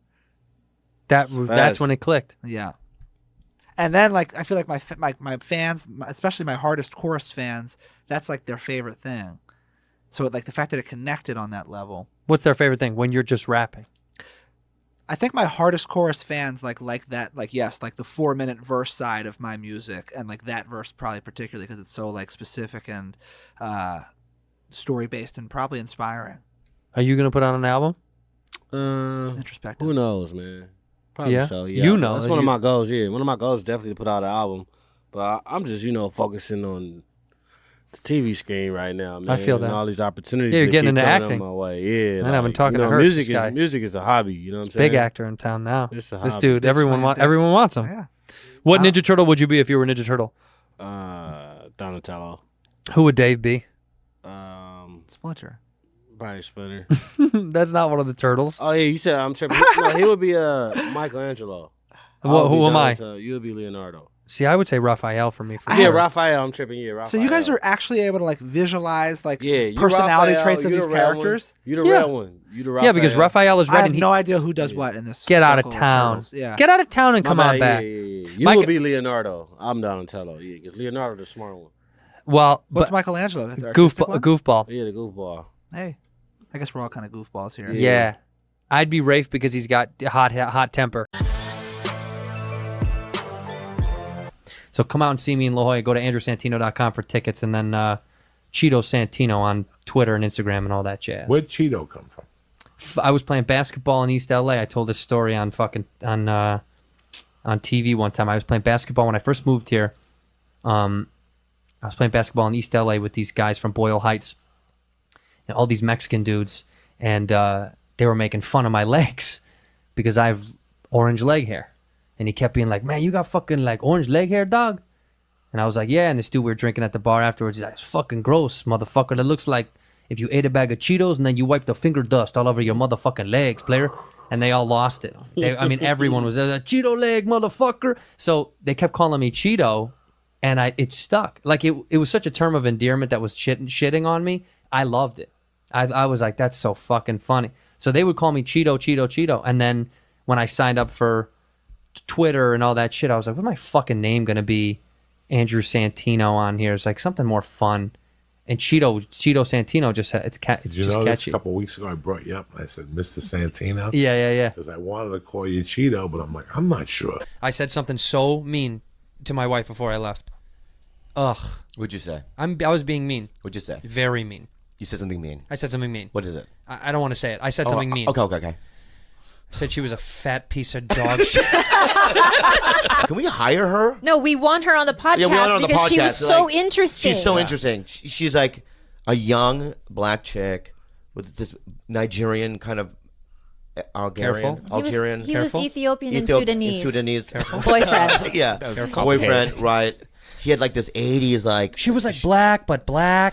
That's when it clicked. Yeah. And then like I feel like my fans, especially my hardest chorus fans, that's like their favorite thing. So like the fact that it connected on that level. What's their favorite thing when you're just rapping? I think my hardest chorus fans like that, like yes, like the 4-minute verse side of my music, and like that verse probably particularly because it's so like specific and story based and probably inspiring. Are you gonna put on an album? Introspective. Who knows, man? Probably Yeah? so. Yeah, You know, that's as one of you- my goals. Yeah, one of my goals is definitely to put out an album. But I'm just focusing on the TV screen right now, man. I feel that. And all these opportunities. Yeah, you're that getting keep into coming acting. My way. Yeah, Man, I've been talking to you know, Hertz, music this guy. Music is a hobby. You know what I'm saying? Big actor in town now. It's a This hobby. dude, Big everyone fan thing. wants him. Yeah. What Wow. Ninja Turtle would you be if you were a Ninja Turtle? Donatello. Who would Dave be? Splinter. Probably Splinter. That's not one of the turtles. Oh yeah, you said I'm tripping. No, he would be Michelangelo. Who am I? You would be Leonardo. See, I would say Raphael for me. For Yeah, sure. Raphael. I'm tripping. Yeah, Raphael. So you guys are actually able to like visualize like you personality Raphael, traits of you these the real one. characters. You the Yeah. real one. You the Raphael. Yeah, because Raphael is I red have and he no idea who does what in this. get out of circle town. turtles. Yeah. Get out of town and My come bad, on back. Yeah. You Mike- will be Leonardo. I'm Donatello. Yeah, because Leonardo the smart one. Well, What's but Michelangelo? The artistic one? goofball. Yeah, the goofball. Hey, I guess we're all kind of goofballs here. Yeah. I'd be Rafe because he's got hot temper. So come out and see me in La Jolla. Go to andrewsantino.com for tickets, and then Cheeto Santino on Twitter and Instagram and all that jazz. Where'd Cheeto come from? I was playing basketball in East LA. I told this story on TV one time. I was playing basketball when I first moved here. I was playing basketball in East LA with these guys from Boyle Heights, and all these Mexican dudes, and they were making fun of my legs because I have orange leg hair. And he kept being like, man, you got fucking like orange leg hair, dog? And I was like, yeah. And this dude, we were drinking at the bar afterwards. He's like, it's fucking gross, motherfucker. That looks like if you ate a bag of Cheetos and then you wiped the finger dust all over your motherfucking legs, player. And they all lost it. Everyone was a Cheeto leg, motherfucker. So they kept calling me Cheeto, and it stuck. Like it was such a term of endearment that was shitting on me. I loved it. I was like, that's so fucking funny. So they would call me Cheeto, Cheeto, Cheeto. And then when I signed up for Twitter and all that shit, I was like, what's my fucking name gonna be? Andrew Santino on here. It's like something more fun. And Cheeto Santino it's Did you just know this catchy. a couple of weeks ago? I brought you up. I said, Mr. Santino. Yeah. Because I wanted to call you Cheeto, but I'm like, I'm not sure. I said something so mean to my wife before I left. Ugh. What'd you say? I was being mean. What'd you say? Very mean. You said something mean. I said something mean. What is it? I don't want to say it. I said something mean. Okay. I said she was a fat piece of dog shit. Can we hire her? No, we want her on the podcast Yeah, we want her on the because she podcast. was so Like, interesting. She's so interesting. She's like a young black chick with this Nigerian kind of Algerian. Careful. Algerian. He was Ethiopian and Ethiopian Sudanese. Sudanese. Boyfriend. Yeah. Boyfriend, right. He had like this 80s like She was like black, but black.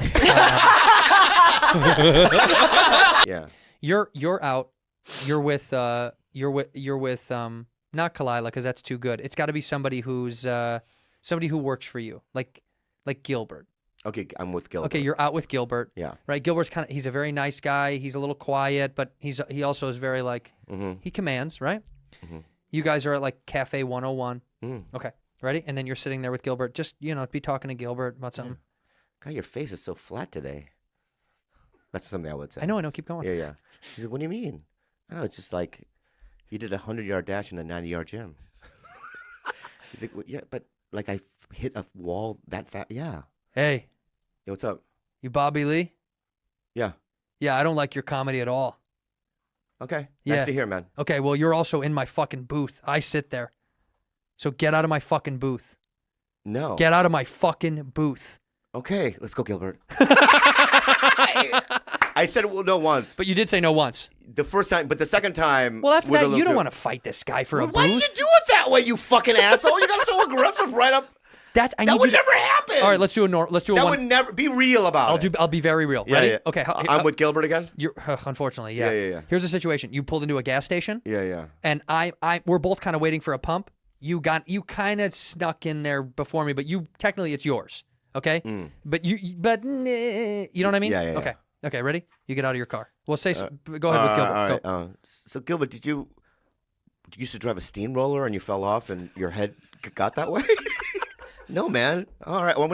yeah. You're out. You're with not Kalila because that's too good. It's got to be somebody who's somebody who works for you, like Gilbert. Okay, I'm with Gilbert. Okay, you're out with Gilbert. Yeah. Right. Gilbert's he's a very nice guy. He's a little quiet, but he also is very like he commands. Right. You guys are at like Cafe 101. Okay. Ready? And then you're sitting there with Gilbert. Just be talking to Gilbert about something. God, your face is so flat today. That's something I would say. I know. Keep going. Yeah. He's like, what do you mean? I don't know. It's just like he did a 100-yard dash in a 90-yard gym. He's like, well, yeah, but like I hit a wall that fast. Yeah. Hey. Yo, what's up? You Bobby Lee? Yeah. Yeah, I don't like your comedy at all. Okay. Yeah. Nice to hear, man. Okay, well, you're also in my fucking booth. I sit there. So get out of my fucking booth. No. Get out of my fucking booth. Okay, let's go, Gilbert. I said well, no once. But you did say no once. The first time, but the second time. Well, after was a that, little you don't too- want to fight this guy for a Why did booth. you do it that way, you fucking asshole? You got so aggressive right up. That would never happen. All right, let's do a let's do a That one. would never be real about it. I'll be very real. Yeah, Ready? yeah. Okay. I'm with Gilbert again. You're unfortunately, yeah. Yeah. Here's the situation. You pulled into a gas station. Yeah. And we're both kind of waiting for a pump. You kind of snuck in there before me, but technically it's yours. Okay. But you know what I mean? Yeah. Okay. Okay. Ready? You get out of your car. Well, go ahead with Gilbert. All right. Go. So Gilbert, did you used to drive a steamroller and you fell off and your head got that way? No, man. All right. Well, I'm gonna